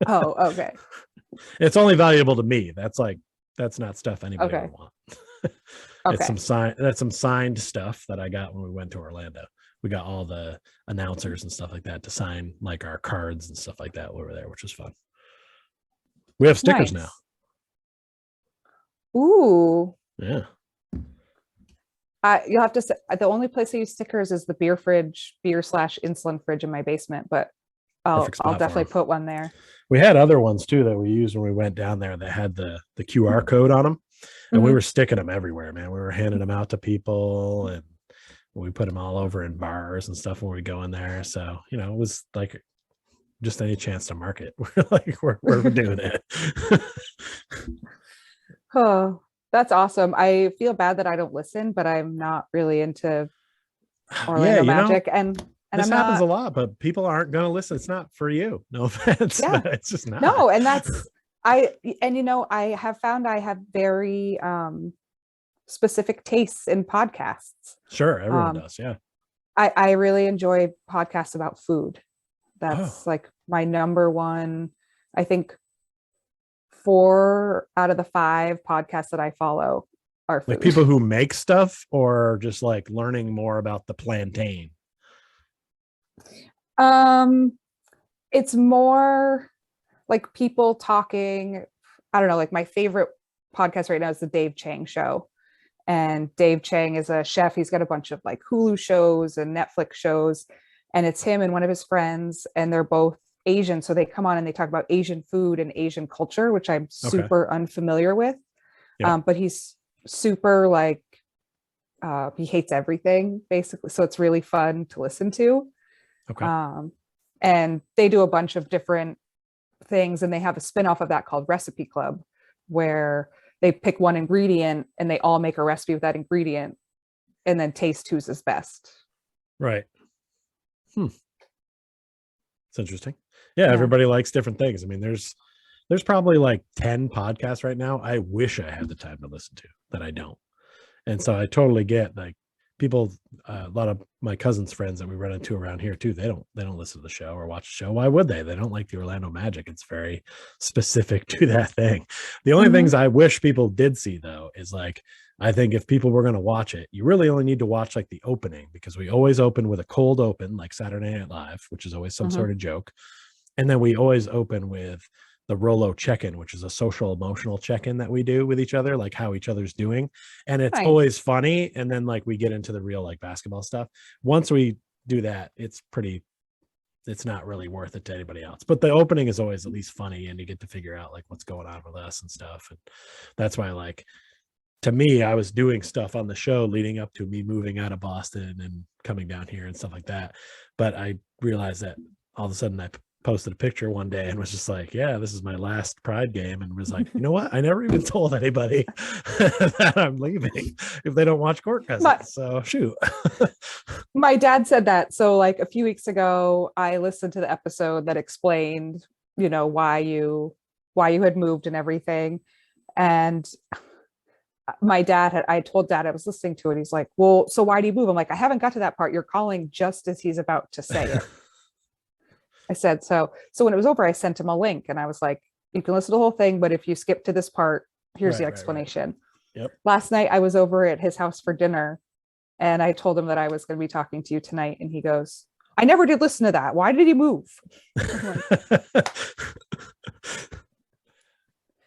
Oh, okay. It's only valuable to me. That's not stuff anybody Okay. would want. It's Okay. some signed stuff that I got when we went to Orlando. We got all the announcers and stuff like that to sign like our cards and stuff like that over there, which was fun. We have stickers now. Nice. Ooh. Yeah. You'll have to say the only place I use stickers is the beer/insulin fridge in my basement, but Perfect I'll spot for definitely them. put one there. We had other ones too that we used when we went down there that had the QR code on them, and we Mhm. were sticking them everywhere, man. We were handing them out to people, and we put them all over in bars and stuff when we go in there. So it was like just any chance to market. We're like we're doing it. Oh, that's awesome. I feel bad that I don't listen, but I'm not really into Yeah, Orlando Magic, and this I'm happens a not. lot, but people aren't going to listen. It's not for you. No offense, Yeah. but it's just not. No, and that's I and I have found I have very specific tastes in podcasts. Sure, everyone Um does. Yeah. I really enjoy podcasts about food. Oh, That's like my number one. I think 4 out of the 5 podcasts that I follow are like food. people who make stuff or just like learning more about the plantain. Um, it's more like people talking. I don't know, like my favorite podcast right now is the Dave Chang Show. And Dave Chang is a chef. He's got a bunch of like Hulu shows and Netflix shows. And it's him and one of his friends, and they're both Asian. So they come on and they talk about Asian food and Asian culture, which I'm Okay. super unfamiliar with. Yep. But he's super like, he hates everything basically. So it's really fun to listen to. Okay. And they do a bunch of different things, and they have a spin-off of that called Recipe Club, where they pick one ingredient and they all make a recipe with that ingredient and then taste whose is best. Right. It's interesting. Yeah, everybody likes different things. I mean, there's probably like 10 podcasts right now I wish I had the time to listen to that I don't. And so I totally get like people, a lot of my cousins' friends that we run into around here too. They don't listen to the show or watch the show. Why would they? They don't like the Orlando Magic. It's very specific to that thing. The only things I wish people did see though is like, I think if people were going to watch it, you really only need to watch like the opening, because we always open with a cold open, like Saturday Night Live, which is always some sort of joke. And then we always open with the Rolo check-in, which is a social emotional check-in that we do with each other, like how each other's doing. And it's always funny. And then like we get into the real like basketball stuff. Once we do that, it's not really worth it to anybody else. But the opening is always at least funny, and you get to figure out like what's going on with us and stuff. And that's why, like, to me, I was doing stuff on the show leading up to me moving out of Boston and coming down here and stuff like that. But I realized that all of a sudden I posted a picture one day and was just like, yeah, this is my last Pride game, and was like, you know what? I never even told anybody that I'm leaving if they don't watch Court Cousins. So shoot. My dad said that. So like a few weeks ago, I listened to the episode that explained, why you had moved and everything. And I told dad I was listening to it. He's like, well, so why do you move? I'm like, I haven't got to that part. You're calling just as he's about to say it. I said, so when it was over, I sent him a link and I was like, you can listen to the whole thing, but if you skip to this part, here's the explanation. Right. Yep. Last night I was over at his house for dinner and I told him that I was going to be talking to you tonight. And he goes, I never did listen to that. Why did he move?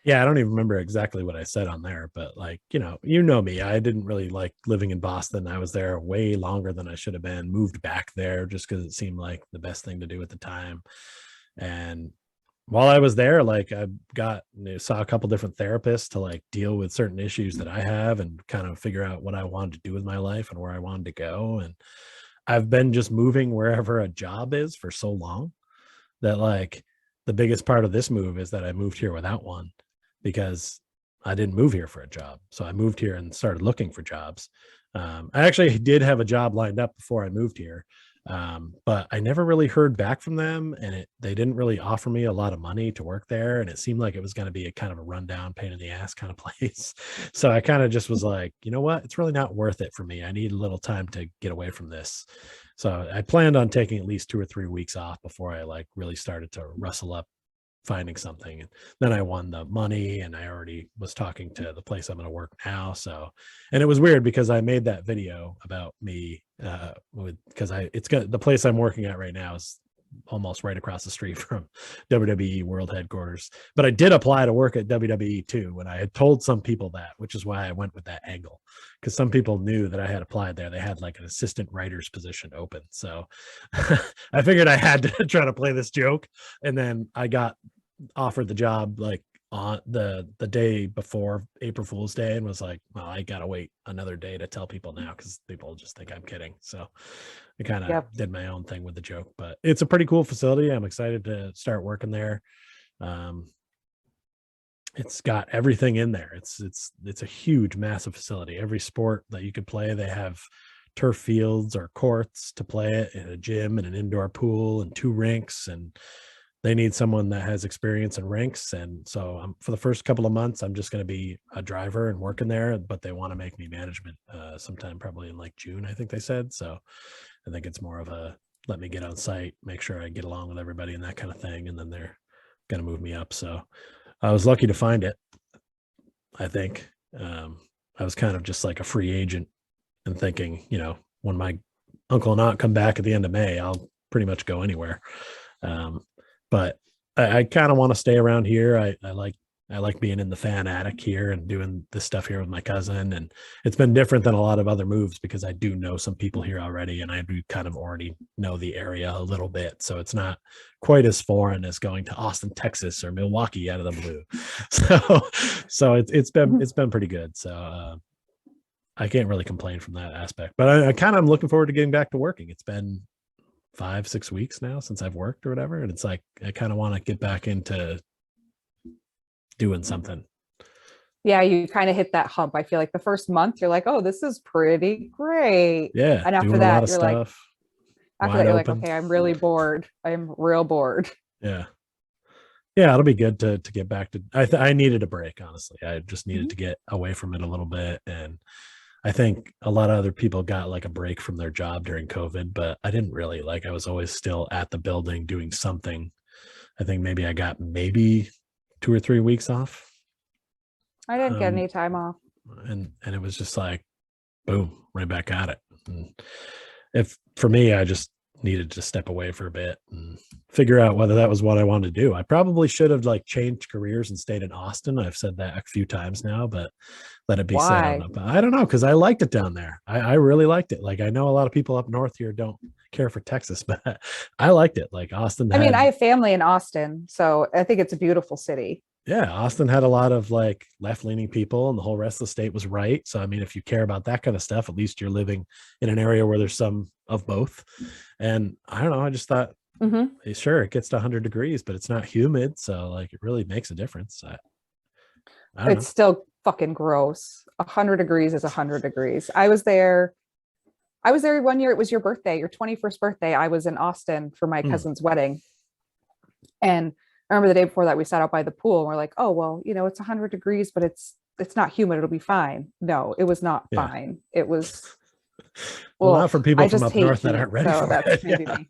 Yeah, I don't even remember exactly what I said on there, but like, you know me, I didn't really like living in Boston. I was there way longer than I should have been, moved back there just because it seemed like the best thing to do at the time. And while I was there, like I saw a couple different therapists to like deal with certain issues that I have and kind of figure out what I wanted to do with my life and where I wanted to go. And I've been just moving wherever a job is for so long that like the biggest part of this move is that I moved here without one, because I didn't move here for a job. So I moved here and started looking for jobs. I actually did have a job lined up before I moved here, but I never really heard back from them, and they didn't really offer me a lot of money to work there. And it seemed like it was going to be a kind of a rundown, pain in the ass kind of place. So I kind of just was like, you know what? It's really not worth it for me. I need a little time to get away from this. So I planned on taking at least 2 or 3 weeks off before I like really started to rustle up finding something. And then I won the money, and I already was talking to the place I'm going to work now. So, and it was weird because I made that video about me because the place I'm working at right now is almost right across the street from WWE World Headquarters. But I did apply to work at WWE too, and I had told some people that, which is why I went with that angle, because some people knew that I had applied there. They had like an assistant writer's position open. So I figured I had to try to play this joke. And then I got offered the job like on the day before April Fool's Day, and was like, well, I gotta wait another day to tell people now because people just think I'm kidding. So I kind of did my own thing with the joke, but it's a pretty cool facility. I'm excited to start working there. It's got everything in there. It's a huge, massive facility. Every sport that you could play, they have turf fields or courts to play it, and a gym and an indoor pool and 2 rinks, and they need someone that has experience in rinks. And so for the first couple of months, I'm just going to be a driver and working there, but they want to make me management sometime probably in like June, I think they said. So I think it's more of a let me get on site, make sure I get along with everybody and that kind of thing. And then they're going to move me up. So I was lucky to find it. I think I was kind of just like a free agent and thinking, when my uncle and aunt come back at the end of May, I'll pretty much go anywhere. But I kind of want to stay around here. I like being in the fan attic here and doing this stuff here with my cousin. And it's been different than a lot of other moves because I do know some people here already, and I do kind of already know the area a little bit. So it's not quite as foreign as going to Austin, Texas or Milwaukee out of the blue. So it's been pretty good. So I can't really complain from that aspect, but I kind of am looking forward to getting back to working. It's been 5-6 weeks now since I've worked or whatever. And it's like, I kind of want to get back into doing something. Yeah. You kind of hit that hump. I feel like the first month you're like, oh, this is pretty great. Yeah. And after that, you're like, After wide that, you're like, open. okay, I'm really bored. I'm real bored. Yeah. Yeah, it'll be good to get back to. I needed a break, honestly. I just needed to get away from it a little bit, and I think a lot of other people got like a break from their job during COVID, but I didn't really. Like I was always still at the building doing something. I think maybe I got maybe 2 or 3 weeks off, I didn't get um, any time off. and it was just like boom, right back at it. And if for me, I just needed to step away for a bit and figure out whether that was what I wanted to do. I probably should have like changed careers and stayed in Austin. I've said that a few times now, but let it be said on Why? the, I don't know, because I liked it down there. I really liked it. Like I know a lot of people up north here don't care for Texas, but I liked it. Like Austin I mean, had, I have family in Austin, so I think it's a beautiful city. yeah, Austin had a lot of like left-leaning people, and the whole rest of the state was right. So I mean, if you care about that kind of stuff, at least you're living in an area where there's some of both. And I don't know, I just thought, sure, it gets to 100 degrees, but it's not humid, so like it really makes a difference. I don't It's know. still fucking gross. 100 degrees is 100 degrees. I was there. I was there one year. It was your birthday, your 21st birthday. I was in Austin for my Hmm. cousin's wedding. And I remember the day before that we sat out by the pool and we're like, oh, well, it's 100 degrees, but it's not humid. It'll be fine. No, it was not Yeah. fine. It was, Well, not well, for people I from just up hate north that heat. aren't ready So for that's it. maybe Yeah. me.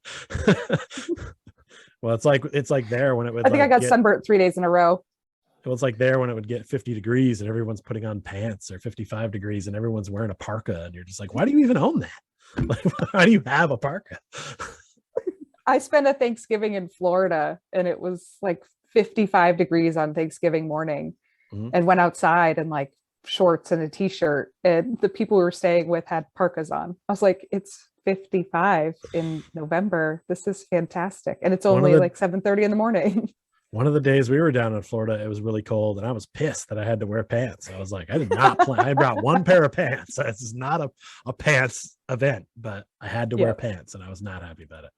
Well, it's like there when it would I think I like got get, sunburnt 3 days in a row. well, it's like there when it would get 50 degrees and everyone's putting on pants, or 55 degrees and everyone's wearing a parka, and you're just like, why do you even own that? Like, why do you have a parka? I spent a Thanksgiving in Florida and it was like 55 degrees on Thanksgiving morning Mhm. and went outside in like shorts and a t-shirt, and the people we were staying with had parkas on. I was like, it's 55 in November. This is fantastic. And it's One of only the like 7:30 in the morning. one of the days we were down in Florida, it was really cold, and I was pissed that I had to wear pants. I was like, I did not plan. I brought one pair of pants. This is not a pants event, but I had to wear Yep. pants, and I was not happy about it.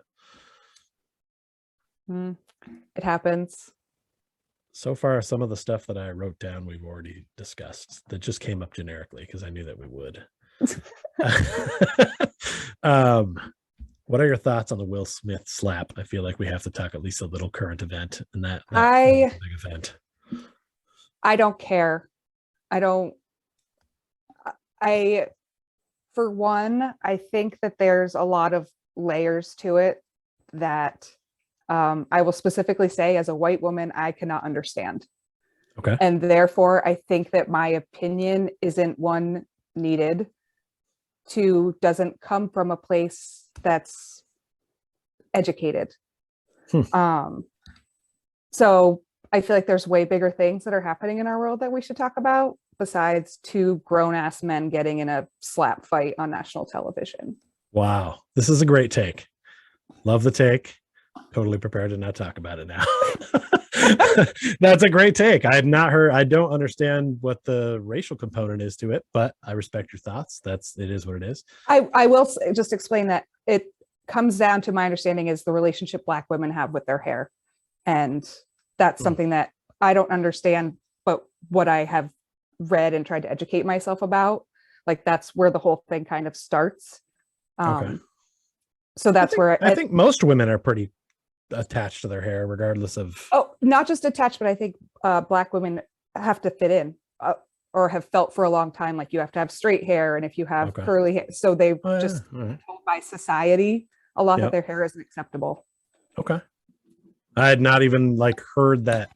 It happens. So far, some of the stuff that I wrote down, we've already discussed. That just came up generically because I knew that we would. um, what are your thoughts on the Will Smith slap? I feel like we have to talk at least a little current event, and that was a big event. I don't care. I don't I for one, I think that there's a lot of layers to it that I will specifically say, as a white woman, I cannot understand. Okay. And therefore, I think that my opinion isn't one needed. Two, doesn't come from a place that's educated. So I feel like there's way bigger things that are happening in our world that we should talk about besides two grown-ass men getting in a slap fight on national television. Wow. This is a great take. Love the take. Totally prepared to not talk about it now. That's a great take. I had not heard, I don't understand what the racial component is to it, but I respect your thoughts. It is what it is. I will just explain that it comes down to, my understanding is the relationship Black women have with their hair. And that's something that I don't understand, but what I have read and tried to educate myself about, like that's where the whole thing kind of starts. Okay. So that's where I think most women are pretty attached to their hair, regardless of. Oh, not just attached, but I think Black women have to fit in or have felt for a long time like you have to have straight hair, and if you have curly hair, so they've just told by society a lot that their hair isn't acceptable. Okay. I had not even like heard that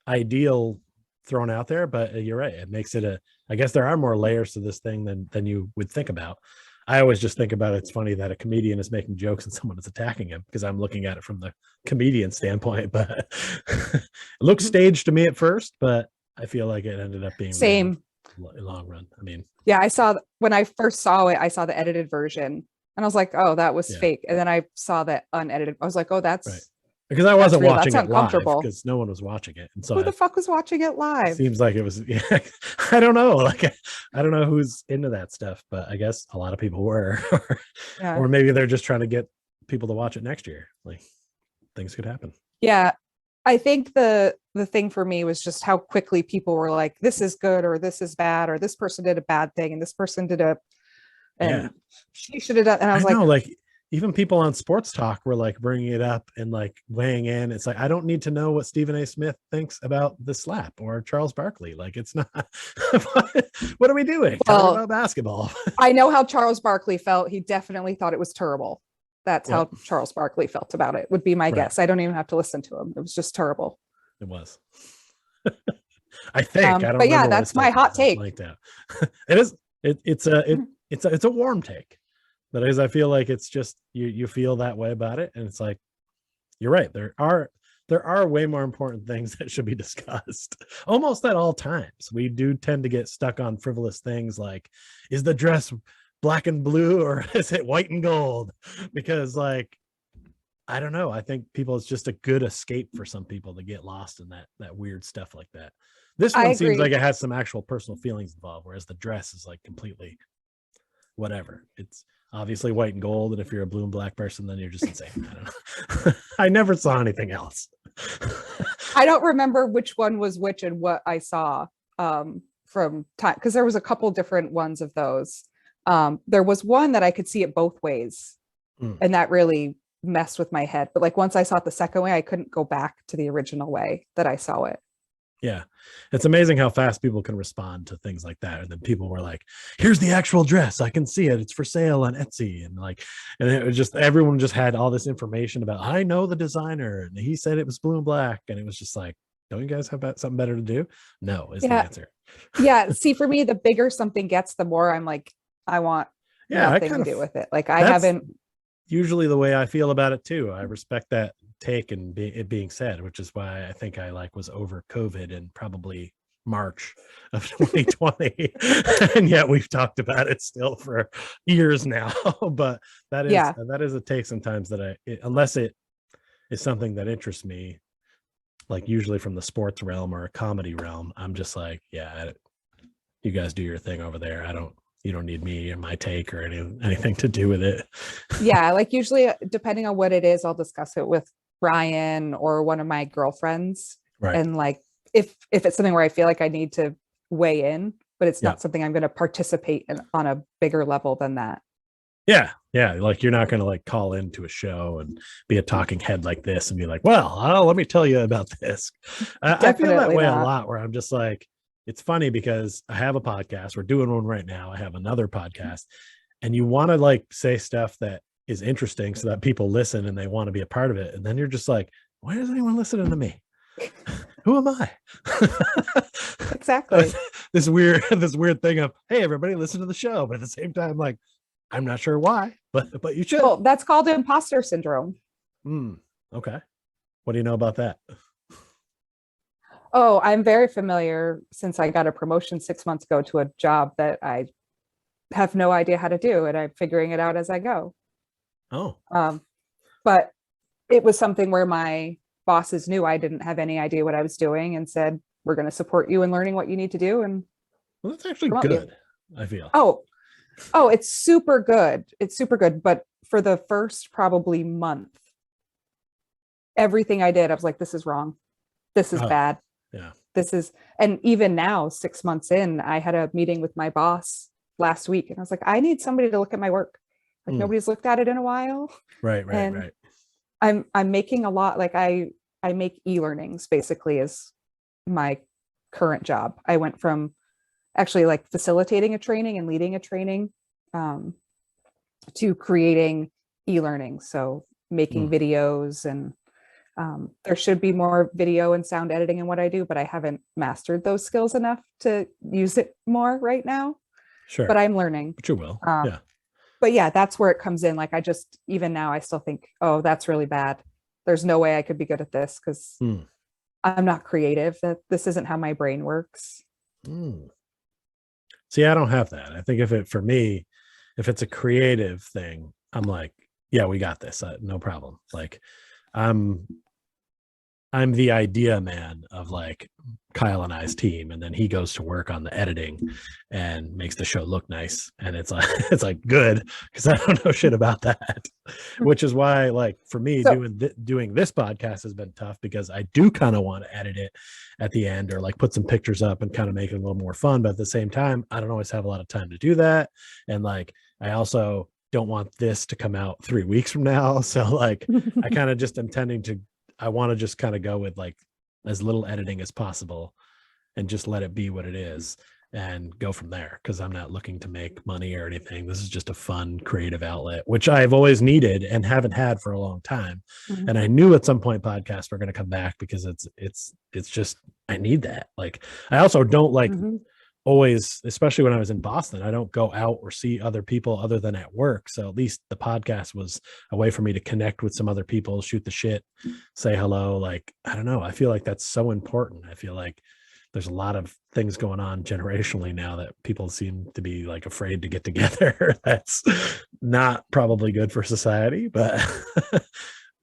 ideal thrown out there, but you're right. It makes it I guess there are more layers to this thing than you would think about. I always just think about it's funny that a comedian is making jokes and someone is attacking him, because I'm looking at it from the comedian standpoint, but it looked staged to me at first, but I feel like it ended up being same long run. I mean, yeah, when I first saw it, I saw the edited version and I was like, oh, that was fake. And then I saw that unedited. I was like, oh, that's right. Because I wasn't watching it live because no one was watching it. And so who the fuck was watching it live? It seems like it was, I don't know. Like, I don't know who's into that stuff, but I guess a lot of people were, or maybe they're just trying to get people to watch it next year. Like, things could happen. Yeah. I think the thing for me was just how quickly people were like, this is good, or this is bad, or this person did a bad thing, and this person did and she should have done. And I was like, even people on sports talk were like bringing it up and like weighing in. It's like, I don't need to know what Stephen A. Smith thinks about the slap or Charles Barkley. Like, it's not, what are we doing? Talking about basketball. I know how Charles Barkley felt. He definitely thought it was terrible. That's how Charles Barkley felt about it, would be my guess. I don't even have to listen to him. It was just terrible. It was. I think, I don't but yeah, that's my hot take. Like that. It is. It's a warm take. But as I feel like it's just you feel that way about it, and it's like, you're right. There are way more important things that should be discussed almost at all times. We do tend to get stuck on frivolous things like, is the dress black and blue or is it white and gold? Because like, I don't know. I think it's just a good escape for some people to get lost in that weird stuff like that. This one seems like it has some actual personal feelings involved, whereas the dress is like completely whatever. It's obviously white and gold, and if you're a blue and black person, then you're just insane. I don't know. I never saw anything else. I don't remember which one was which and what I saw from time, because there was a couple different ones of those. There was one that I could see it both ways, and that really messed with my head. But like once I saw it the second way, I couldn't go back to the original way that I saw it. Yeah, it's amazing how fast people can respond to things like that. And then people were like, here's the actual dress, I can see it, it's for sale on Etsy. And it was just, everyone just had all this information about, I know the designer and he said it was blue and black. And it was just like, don't you guys have something better to do? No, is the answer. Yeah, see, for me, the bigger something gets, the more I'm like, I want nothing to do with it. Like, I haven't. Usually the way I feel about it too. I respect that take and it being said, which is why I think I was over COVID in probably March of 2020. And yet we've talked about it still for years now. But that is a take sometimes that unless it is something that interests me, like usually from the sports realm or a comedy realm, I'm just like, yeah, you guys do your thing over there. You don't need me and my take or anything to do with it. Yeah, like usually depending on what it is, I'll discuss it with Ryan or one of my girlfriends. Right. And like if it's something where I feel like I need to weigh in, but it's not something I'm going to participate in on a bigger level than that. Yeah. Yeah. Like you're not going to like call into a show and be a talking head like this and be like, well, let me tell you about this. I feel that way a lot, where I'm just like, it's funny because I have a podcast. We're doing one right now. I have another podcast, and you want to like say stuff that is interesting so that people listen and they want to be a part of it. And then you're just like, why is anyone listening to me? Who am I? Exactly. This weird thing of, hey, everybody listen to the show. But at the same time, like, I'm not sure why, but you should. Well, that's called imposter syndrome. Okay. What do you know about that? Oh, I'm very familiar since I got a promotion 6 months ago to a job that I have no idea how to do, and I'm figuring it out as I go. Oh. But it was something where my bosses knew I didn't have any idea what I was doing and said, we're going to support you in learning what you need to do. And well, that's actually good, I feel. Oh, it's super good. It's super good. But for the first probably month, everything I did, I was like, this is wrong. This is bad. Yeah. And even now, 6 months in, I had a meeting with my boss last week and I was like, I need somebody to look at my work. Like nobody's looked at it in a while. Right. I'm making a lot, like I make e-learnings basically is my current job. I went from actually like facilitating a training and leading a training to creating e-learning. So making videos, and there should be more video and sound editing in what I do, but I haven't mastered those skills enough to use it more right now. Sure. But I'm learning. But you will. Yeah. But yeah, that's where it comes in. Like even now I still think, oh, that's really bad. There's no way I could be good at this because I'm not creative. That this isn't how my brain works. See, I don't have that. I think for me, if it's a creative thing, I'm like, yeah, we got this. No problem. Like I'm the idea man of like Kyle and I's team, and then he goes to work on the editing and makes the show look nice. And it's like good because I don't know shit about that, which is why like for me doing this podcast has been tough because I do kind of want to edit it at the end or like put some pictures up and kind of make it a little more fun. But at the same time, I don't always have a lot of time to do that. And like I also don't want this to come out 3 weeks from now. So like, I kind of just I want to just kind of go with like as little editing as possible and just let it be what it is and go from there. Cause I'm not looking to make money or anything. This is just a fun creative outlet, which I've always needed and haven't had for a long time. Mhm. And I knew at some point podcasts were going to come back because it's just, I need that. Like, I also don't like Mhm. always, especially when I was in Boston, I don't go out or see other people other than at work. So at least the podcast was a way for me to connect with some other people, shoot the shit, say hello. Like, I don't know. I feel like that's so important. I feel like there's a lot of things going on generationally now that people seem to be like afraid to get together. That's not probably good for society, but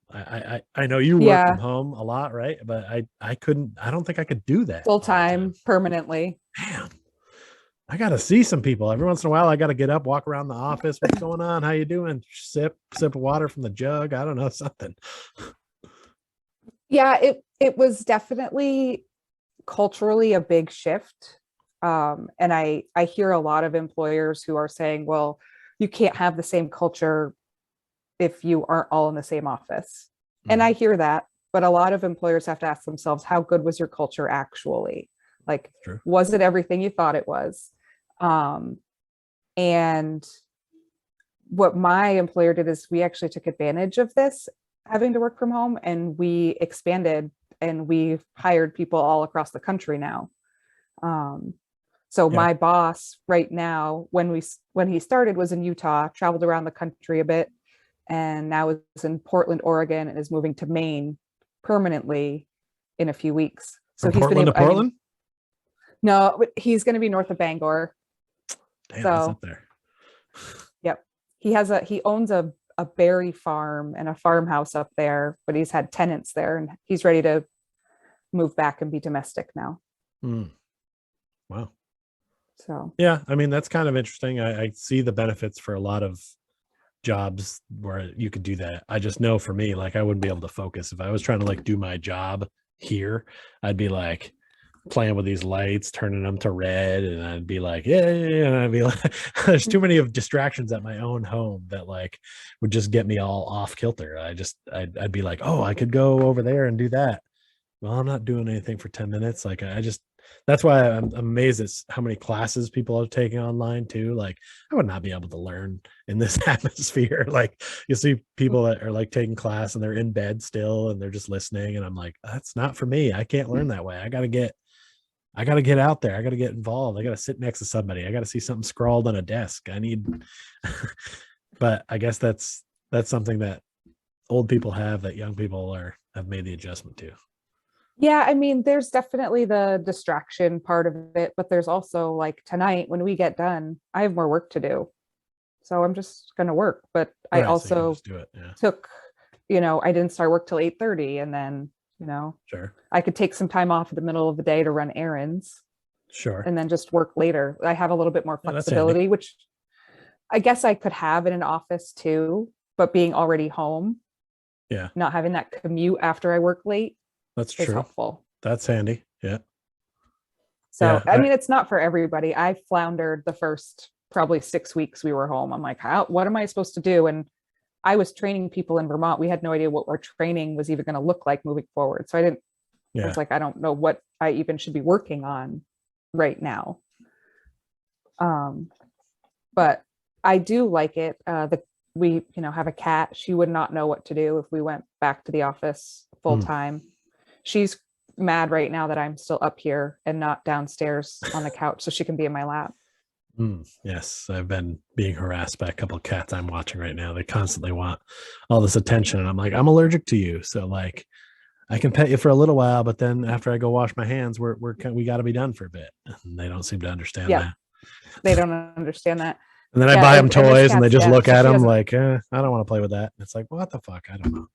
I know you work from Yeah, home a lot, right? But I don't think I could do that full all the time. time, permanently. Damn. I gotta see some people every once in a while. I gotta get up, walk around the office. What's going on? How you doing? Sip of water from the jug. I don't know, something. Yeah, it was definitely culturally a big shift. And I hear a lot of employers who are saying, well, you can't have the same culture if you aren't all in the same office. And I hear that, but a lot of employers have to ask themselves, how good was your culture actually? Like, True. was it everything you thought it was? And what my employer did is we actually took advantage of this, having to work from home, and we expanded and we've hired people all across the country now. So Yeah. my boss right now, when he started, was in Utah, traveled around the country a bit, and now is in Portland, Oregon, and is moving to Maine permanently in a few weeks. So From he's been Portland able, to Portland? no, but he's going to be north of Bangor. Damn, that's So up there. yep, he owns a berry farm and a farmhouse up there, but he's had tenants there, and he's ready to move back and be domestic now. Wow. So Yeah, I mean, that's kind of interesting. I see the benefits for a lot of jobs where you could do that. I just know for me, like, I wouldn't be able to focus if I was trying to like do my job here. I'd be like playing with these lights, turning them to red, and I'd be like, yeah, and I'd be like, there's too many of distractions at my own home that like would just get me all off kilter. I'd be like, oh, I could go over there and do that. Well, I'm not doing anything for 10 minutes. Like, that's why I'm amazed at how many classes people are taking online too. Like, I would not be able to learn in this atmosphere. Like, you see people that are like taking class and they're in bed still and they're just listening. And I'm like, that's not for me. I can't learn that way. I got to get out there. I got to get involved. I got to sit next to somebody. I got to see something scrawled on a desk. I need, but I guess that's something that old people have that young people have made the adjustment to. yeah, I mean, there's definitely the distraction part of it, but there's also like tonight when we get done, I have more work to do. So I'm just going to work. But I Right, so you can also just do it. Yeah, took, I didn't start work till 8:30, and then, sure. I could take some time off in the middle of the day to run errands Sure. and then just work later. I have a little bit more Yeah, that's flexibility, handy. which I guess I could have in an office too, but being already home, Yeah, not having that commute after I work late that's is true. helpful. That's handy. Yeah. So, Yeah. I mean, it's not for everybody. I floundered the first probably 6 weeks we were home. I'm like, what am I supposed to do? And I was training people in Vermont. We had no idea what our training was even going to look like moving forward. So I was like, I don't know what I even should be working on right now. But I do like it. We have a cat. She would not know what to do if we went back to the office full time. She's mad right now that I'm still up here and not downstairs on the couch so she can be in my lap. Yes, I've been being harassed by a couple of cats I'm watching right now. They constantly want all this attention, and I'm like, I'm allergic to you, so like, I can pet you for a little while, but then after I go wash my hands, we got to be done for a bit. And they don't seem to understand that. They don't understand that. And then I buy them toys, and they just look so at them like, I don't want to play with that. And it's like, what the fuck? I don't know.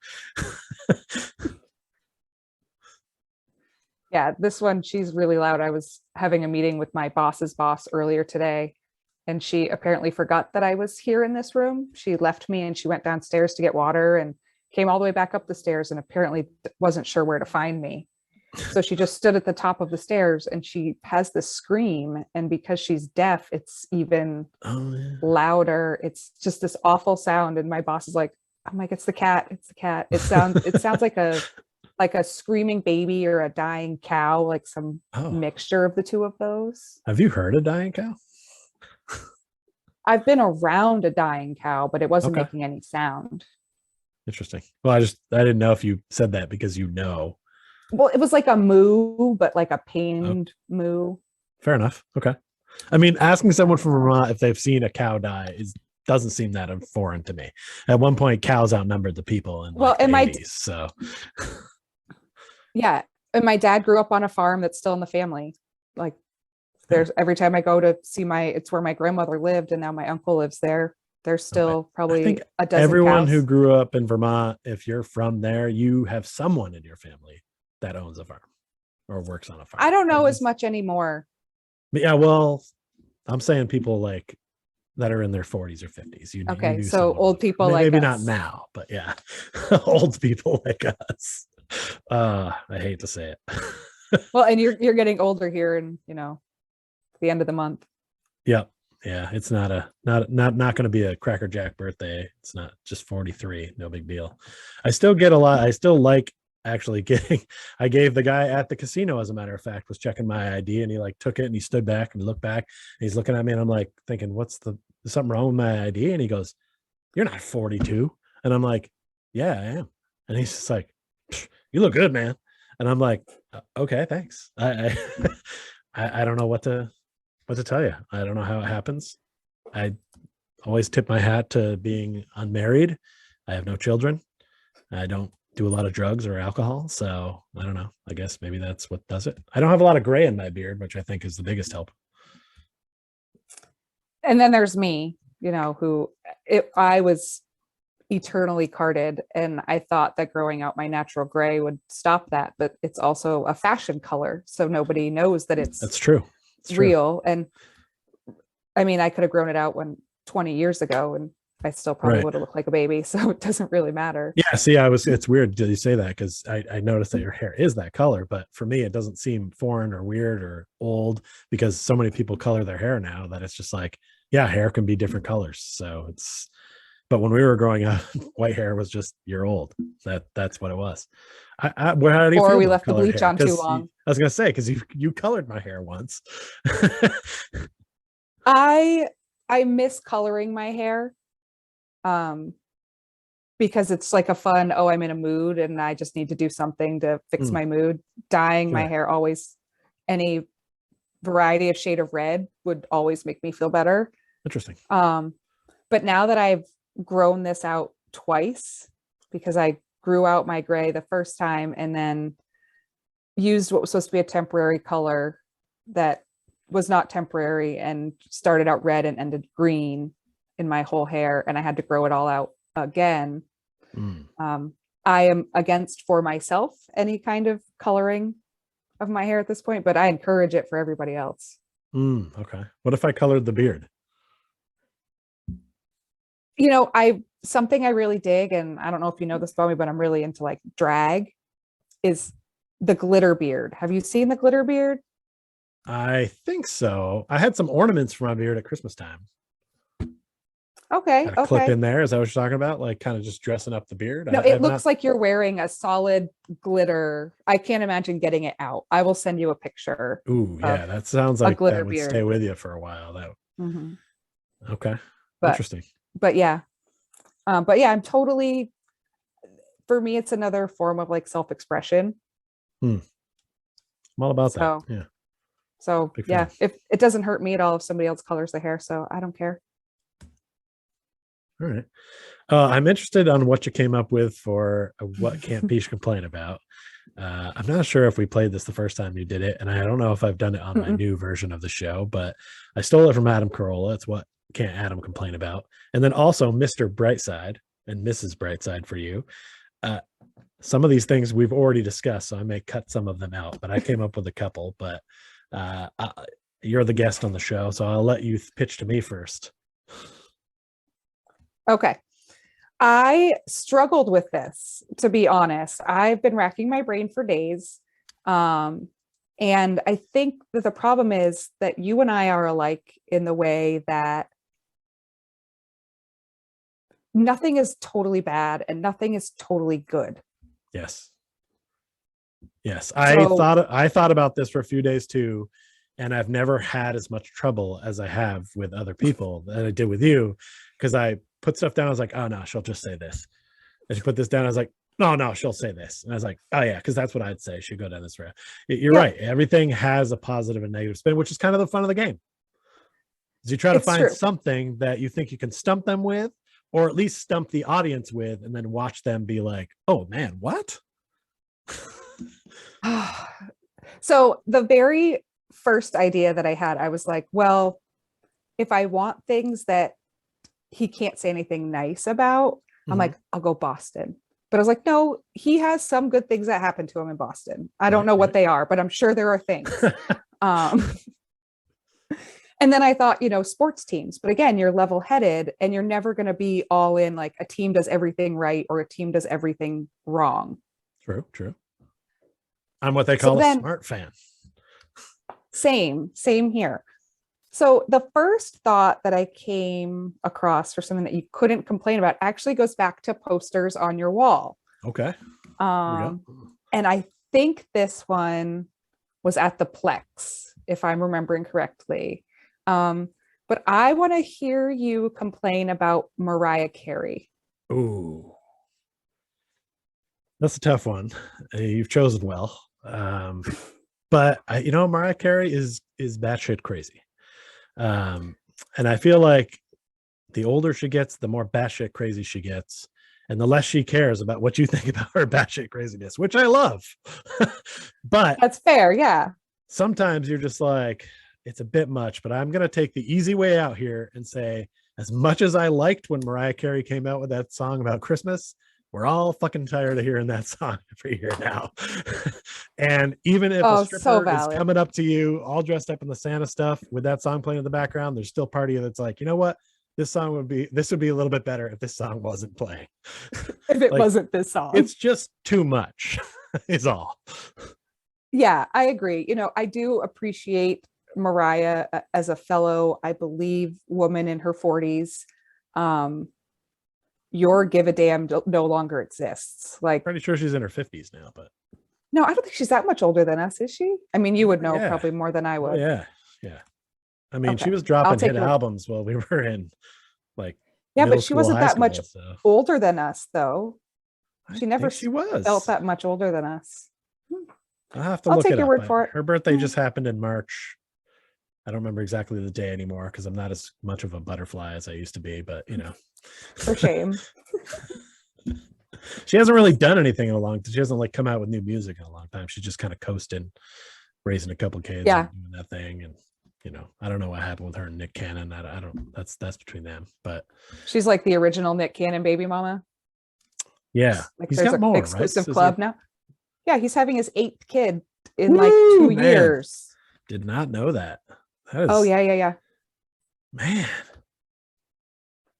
Yeah, this one, she's really loud. I was having a meeting with my boss's boss earlier today, and she apparently forgot that I was here in this room. She left me and she went downstairs to get water and came all the way back up the stairs and apparently wasn't sure where to find me. So she just stood at the top of the stairs and she has this scream. And because she's deaf, it's even louder. It's just this awful sound. And my boss is like, I'm like, it's the cat. It's the cat. It sounds like a screaming baby or a dying cow, like some mixture of the two of those. Have you heard a dying cow? I've been around a dying cow, but it wasn't making any sound. Interesting. Well, I didn't know if you said that because Well, it was like a moo, but like a pained moo. Fair enough. Okay. I mean, asking someone from Vermont if they've seen a cow die doesn't seem that foreign to me. At one point, cows outnumbered the people in the 80s. So yeah. And my dad grew up on a farm that's still in the family. Like there's every time I go to see it's where my grandmother lived and now my uncle lives there. There's still probably a dozen everyone cows. who grew up in Vermont, if you're from there, you have someone in your family that owns a farm or works on a farm. I don't know as much anymore. But yeah, well, I'm saying people like that are in their 40s or 50s. Okay, so old people like maybe us. Not now, but yeah, old people like us. I hate to say it. Well, and you're getting older here, and the end of the month. Yep. Yeah, it's not going to be a Cracker Jack birthday. It's not just 43. No big deal. I still get a lot. I still like actually getting. I gave the guy at the casino, as a matter of fact, was checking my ID, and he like took it and he stood back and looked back. And he's looking at me, and I'm like thinking, is something wrong with my ID? And he goes, "You're not 42." And I'm like, "Yeah, I am." And he's just like, "You look good, man." And I'm like, "Okay, thanks." I don't know what to tell you. I don't know how it happens. I always tip my hat to being unmarried. I have no children. I don't do a lot of drugs or alcohol. So I don't know. I guess maybe that's what does it. I don't have a lot of gray in my beard, which I think is the biggest help. And then there's me, I was eternally carded, and I thought that growing out my natural gray would stop that, but it's also a fashion color. So nobody knows that That's true. Real. And I mean, I could have grown it out 20 years ago and I still probably would have looked like a baby. So it doesn't really matter. Yeah. See, it's weird that you say that because I noticed that your hair is that color, but for me, it doesn't seem foreign or weird or old because so many people color their hair now that it's just like, yeah, hair can be different colors. So but when we were growing up, white hair was just you're old. That's what it was. How do you or feel we left the bleach hair? on too long. I was gonna say because you colored my hair once. I miss coloring my hair, because it's like a fun. Oh, I'm in a mood and I just need to do something to fix my mood. Dyeing my hair always, any variety of shade of red would always make me feel better. Interesting. But now that I've grown this out twice, because I grew out my gray the first time and then used what was supposed to be a temporary color that was not temporary and started out red and ended green in my whole hair, and I had to grow it all out again. I am against for myself any kind of coloring of my hair at this point, but I encourage it for everybody else. Okay. What if I colored the beard? Something I really dig, and I don't know if you know this about me, but I'm really into like drag, is the glitter beard. Have you seen the glitter beard? I think so. I had some ornaments for my beard at Christmas time. Okay. Clip in there. Is that what you're talking about? Like kind of just dressing up the beard? No, it looks like you're wearing a solid glitter. I can't imagine getting it out. I will send you a picture. Ooh, yeah. That sounds like glitter that would beard. stay with you for a while. Okay. Interesting. But yeah. I'm totally, for me, it's another form of like self-expression. I'm all about that. Yeah. So yeah, if it doesn't hurt me at all if somebody else colors the hair, so I don't care. All right. I'm interested on what you came up with for what can't Pich complain about. I'm not sure if we played this the first time you did it, and I don't know if I've done it on my new version of the show, but I stole it from Adam Carolla. It's what can't Adam complain about. And then also Mr. Brightside and Mrs. Brightside for you. Some of these things we've already discussed, so I may cut some of them out, but I came up with a couple, but you're the guest on the show, so I'll let you pitch to me first. Okay. I struggled with this, to be honest. I've been racking my brain for days. And I think that the problem is that you and I are alike in the way that nothing is totally bad and nothing is totally good. Yes. Yes. So, I thought about this for a few days too. And I've never had as much trouble as I have with other people that I did with you. Cause I put stuff down. I was like, oh no, she'll just say this. And she put this down. I was like, no, she'll say this. And I was like, oh yeah, because that's what I'd say. She'd go down this route. You're yeah, right. Everything has a positive and negative spin, which is kind of the fun of the game. Is you try to it's find true. something that you think you can stump them with, or at least stump the audience with, and then watch them be like, oh man, what? So the very first idea that I had, I was like, well, if I want things that he can't say anything nice about, I'm like, I'll go Boston. But I was like, no, he has some good things that happened to him in Boston. I don't know what they are, but I'm sure there are things. And then I thought, sports teams, but again, you're level-headed and you're never going to be all in like a team does everything right or a team does everything wrong. True. I'm what they call a smart fan. Same here. So the first thought that I came across for something that you couldn't complain about actually goes back to posters on your wall. Okay. And I think this one was at the Plex, if I'm remembering correctly. But I want to hear you complain about Mariah Carey. Ooh, that's a tough one. You've chosen well. But Mariah Carey is batshit crazy. And I feel like the older she gets, the more batshit crazy she gets, and the less she cares about what you think about her batshit craziness, which I love. But that's fair, yeah. Sometimes you're just like, it's a bit much, but I'm going to take the easy way out here and say, as much as I liked when Mariah Carey came out with that song about Christmas, we're all fucking tired of hearing that song every year now. And even if a stripper is coming up to you all dressed up in the Santa stuff with that song playing in the background, there's still part of you that's like, you know what? This would be a little bit better if this song wasn't playing. If it wasn't this song. It's just too much is all. Yeah, I agree. I do appreciate Mariah as a fellow, I believe, woman in her 40s. Your give a damn no longer exists. Like, pretty sure she's in her 50s now, but no, I don't think she's that much older than us, is she? I mean, you would know probably more than I would. Oh, yeah. I mean, she was dropping hit albums while we were in but she wasn't that much older than us, though. She was felt that much older than us. I'll have to look take your word for it. Her birthday just happened in March. I don't remember exactly the day anymore because I'm not as much of a butterfly as I used to be, but for shame. She hasn't really done anything in a long time. She hasn't come out with new music in a long time. She's just kind of coasting, raising a couple kids and doing that thing. And I don't know what happened with her and Nick Cannon. I don't, that's between them, but she's like the original Nick Cannon baby mama. Yeah. He's got more, exclusive club now. Yeah. He's having his 8th kid in 2 years. Did not know that. Yeah. Man.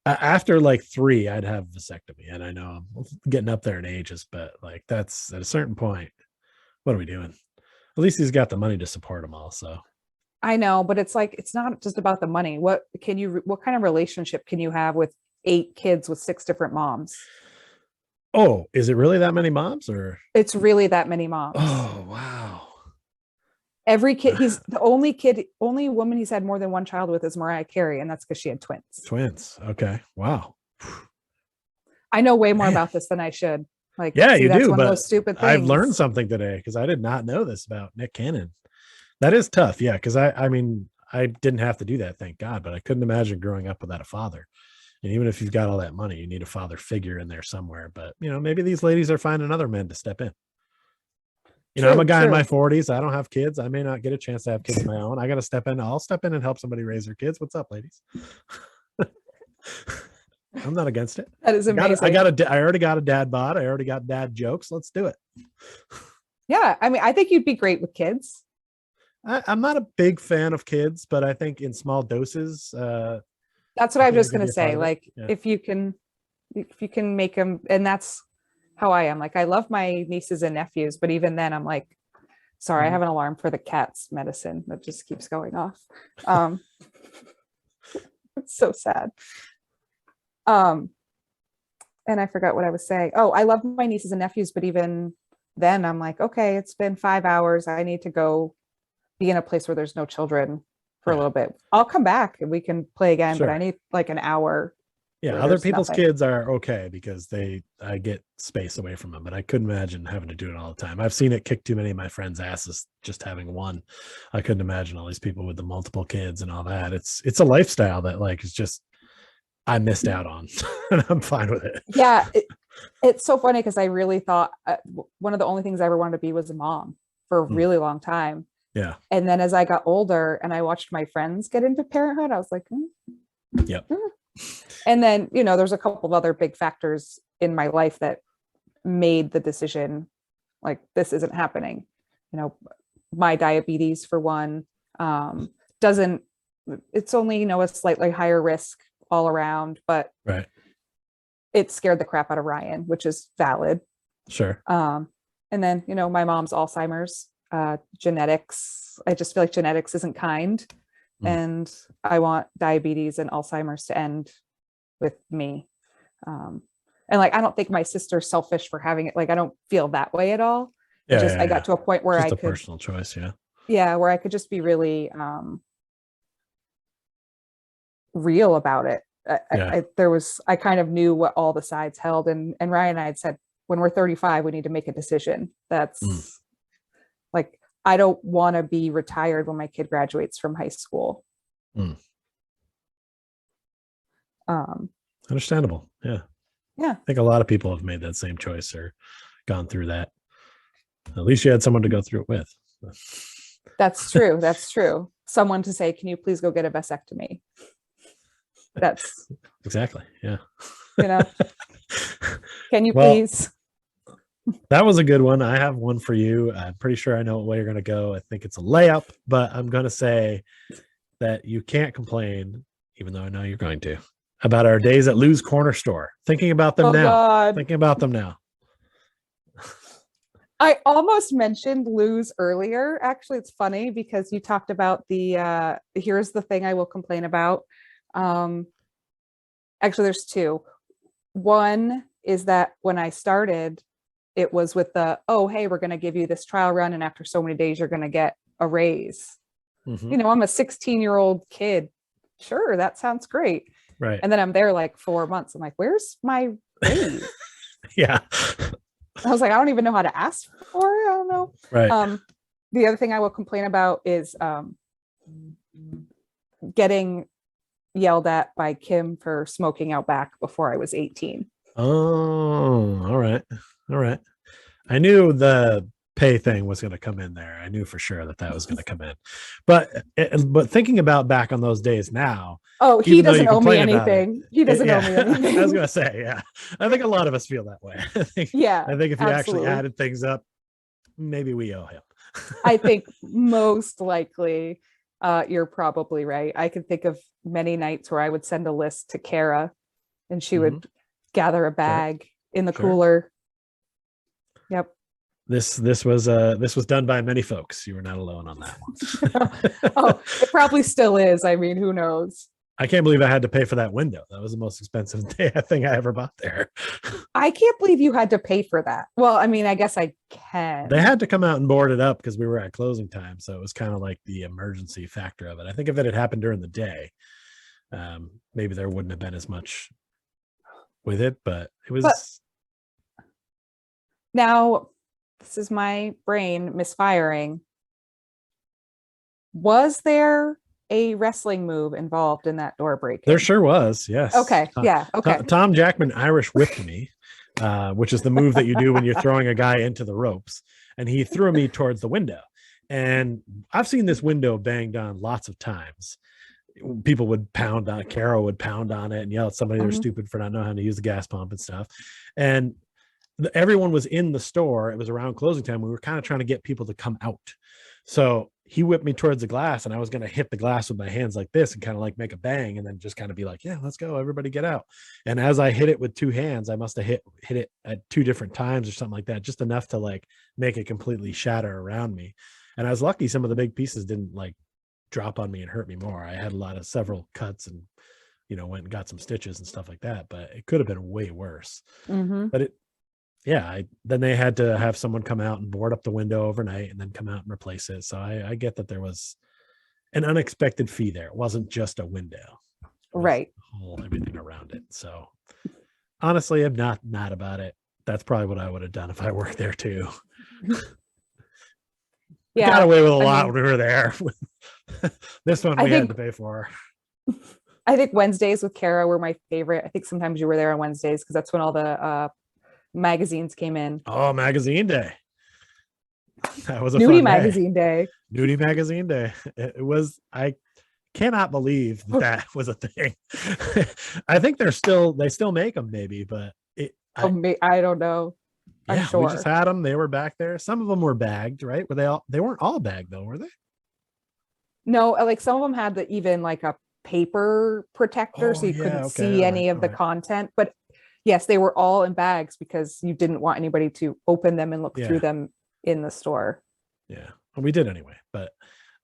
After 3, I'd have a vasectomy. And I know I'm getting up there in ages, but that's at a certain point. What are we doing? At least he's got the money to support them all. So I know, but it's not just about the money. What kind of relationship can you have with 8 kids with 6 different moms? Oh, is it really that many moms or? It's really that many moms. Oh, wow. Every kid, he's the only woman he's had more than one child with is Mariah Carey. And that's because she had twins. Twins. Okay. Wow. I know way more about this than I should. You do, one but of those stupid things. I've learned something today because I did not know this about Nick Cannon. That is tough. Yeah. Because I mean, I didn't have to do that, thank God, but I couldn't imagine growing up without a father. And even if you've got all that money, you need a father figure in there somewhere. But, maybe these ladies are finding other men to step in. I'm a guy in my 40s. I don't have kids. I may not get a chance to have kids of my own. I got to step in. I'll step in and help somebody raise their kids. What's up, ladies? I'm not against it. That is amazing. I already got a dad bod. I already got dad jokes. Let's do it. Yeah. I mean, I think you'd be great with kids. I'm not a big fan of kids, but I think in small doses. That's what I was just going to say. If you can make them, and that's how I am. I love my nieces and nephews, but even then I'm Sorry, I Mhm. have an alarm for the cat's medicine that just keeps going off. It's so sad. Um, and I forgot what I was saying. Oh, I love my nieces and nephews, but even then I'm like, okay, it's been 5 hours. I need to go be in a place where there's no children for a Yeah, little bit. I'll come back and we can play again, but I sure. need like an hour Yeah, where other there's people's nothing. kids are okay because I get space away from them, but I couldn't imagine having to do it all the time. I've seen it kick too many of my friends' asses just having one. I couldn't imagine all these people with the multiple kids and all that. It's a lifestyle that like is just I missed out on, and I'm fine with it. Yeah, it's so funny because I really thought one of the only things I ever wanted to be was a mom for a Mm, really long time. yeah. And then as I got older and I watched my friends get into parenthood, I was like, Yep. mm. And then, there's a couple of other big factors in my life that made the decision like this isn't happening. You know, my diabetes for one, doesn't, it's only, a slightly higher risk all around, but Right. it scared the crap out of Ryan, which is valid. Sure. And then, my mom's Alzheimer's, genetics. I just feel like genetics isn't kind. Mm. And I want diabetes and Alzheimer's to end with me. And like, I don't think my sister's selfish for having it. Like, I don't feel that way at all. Yeah, I yeah. got to a point where Just I a could, personal choice. Yeah. where I could just be really, real about it. Yeah. I kind of knew what all the sides held, and Ryan and I had said, when we're 35, we need to make a decision. That's Mm. like, I don't want to be retired when my kid graduates from high school. Mm. Um, Understandable. Yeah. yeah, I think a lot of people have made that same choice or gone through that. At least you had someone to go through it with. that's true. That's true. Someone to say, can you please go get a vasectomy? That's, Exactly. Yeah. can you Well, please? that was a good one. I have one for you. I'm pretty sure I know what way you're going to go. I think it's a layup, but I'm going to say that you can't complain, even though I know you're going to, about our days at Lou's Corner Store. Thinking about them Oh now. God. Thinking about them now. I almost mentioned Lou's earlier. Actually, it's funny because you talked about the here's the thing I will complain about. Actually, there's two. One is that when I started, it was with the, oh, hey, we're going to give you this trial run, and after so many days, you're going to get a raise. Mm-hmm. I'm a 16-year-old kid. Sure, that sounds great. Right. And then I'm there like 4 months. I'm like, where's my raise? Yeah. I was like, I don't even know how to ask for it. I don't know. Right. The other thing I will complain about is getting yelled at by Kim for smoking out back before I was 18. Oh, all right. All right. I knew the pay thing was going to come in there. I knew for sure that was going to come in. But thinking about back on those days now, oh, he doesn't owe me anything. He doesn't yeah, owe me anything. I was going to say, yeah. I think a lot of us feel that way. I think if you actually added things up, maybe we owe him. I think most likely you're probably right. I could think of many nights where I would send a list to Kara and she would gather a bag in the cooler. Yep. This was done by many folks. You were not alone on that one. Oh, it probably still is. I mean, who knows? I can't believe I had to pay for that window. That was the most expensive thing I ever bought there. I can't believe you had to pay for that. Well, I mean, I guess I can. They had to come out and board it up because we were at closing time. So it was kind of like the emergency factor of it. I think if it had happened during the day, maybe there wouldn't have been as much with it, but it was. Now, this is my brain misfiring. Was there a wrestling move involved in that door break? There sure was. Yes. Okay. Yeah. Okay. Tom Jackman Irish whipped me, which is the move that you do when you're throwing a guy into the ropes. And he threw me towards the window. And I've seen this window banged on lots of times. People would pound on it. Carol would pound on it and yell at somebody they're stupid for not knowing how to use the gas pump and stuff. And everyone was in the store. It was around closing time. We were kind of trying to get people to come out. So he whipped me towards the glass, and I was going to hit the glass with my hands like this and kind of like make a bang, and then just kind of be like, yeah, let's go, everybody get out. And as I hit it with two hands, I must have hit it at two different times or something like that, just enough to like make it completely shatter around me. And I was lucky some of the big pieces didn't like drop on me and hurt me more. I had several cuts and, went and got some stitches and stuff like that, but it could have been way worse. But then they had to have someone come out and board up the window overnight and then come out and replace it. So I get that there was an unexpected fee there. It wasn't just a window. Right. Everything around it. So honestly, I'm not mad about it. That's probably what I would have done if I worked there too. Yeah. Got away with a lot when we were there. This one we had to pay for. I think Wednesdays with Kara were my favorite. I think sometimes you were there on Wednesdays because that's when all the magazines came in. Oh, magazine day. That was a Nudie fun magazine day. Nudie magazine day. It was, I cannot believe that was a thing. I think they still make them maybe, but I don't know. Yeah, I'm sure. we just had them. They were back there. Some of them were bagged, right? They weren't all bagged though, were they? No, like some of them had even like a paper protector, so you couldn't see any of the content. But yes, they were all in bags because you didn't want anybody to open them and look through them in the store. Yeah, well, we did anyway. But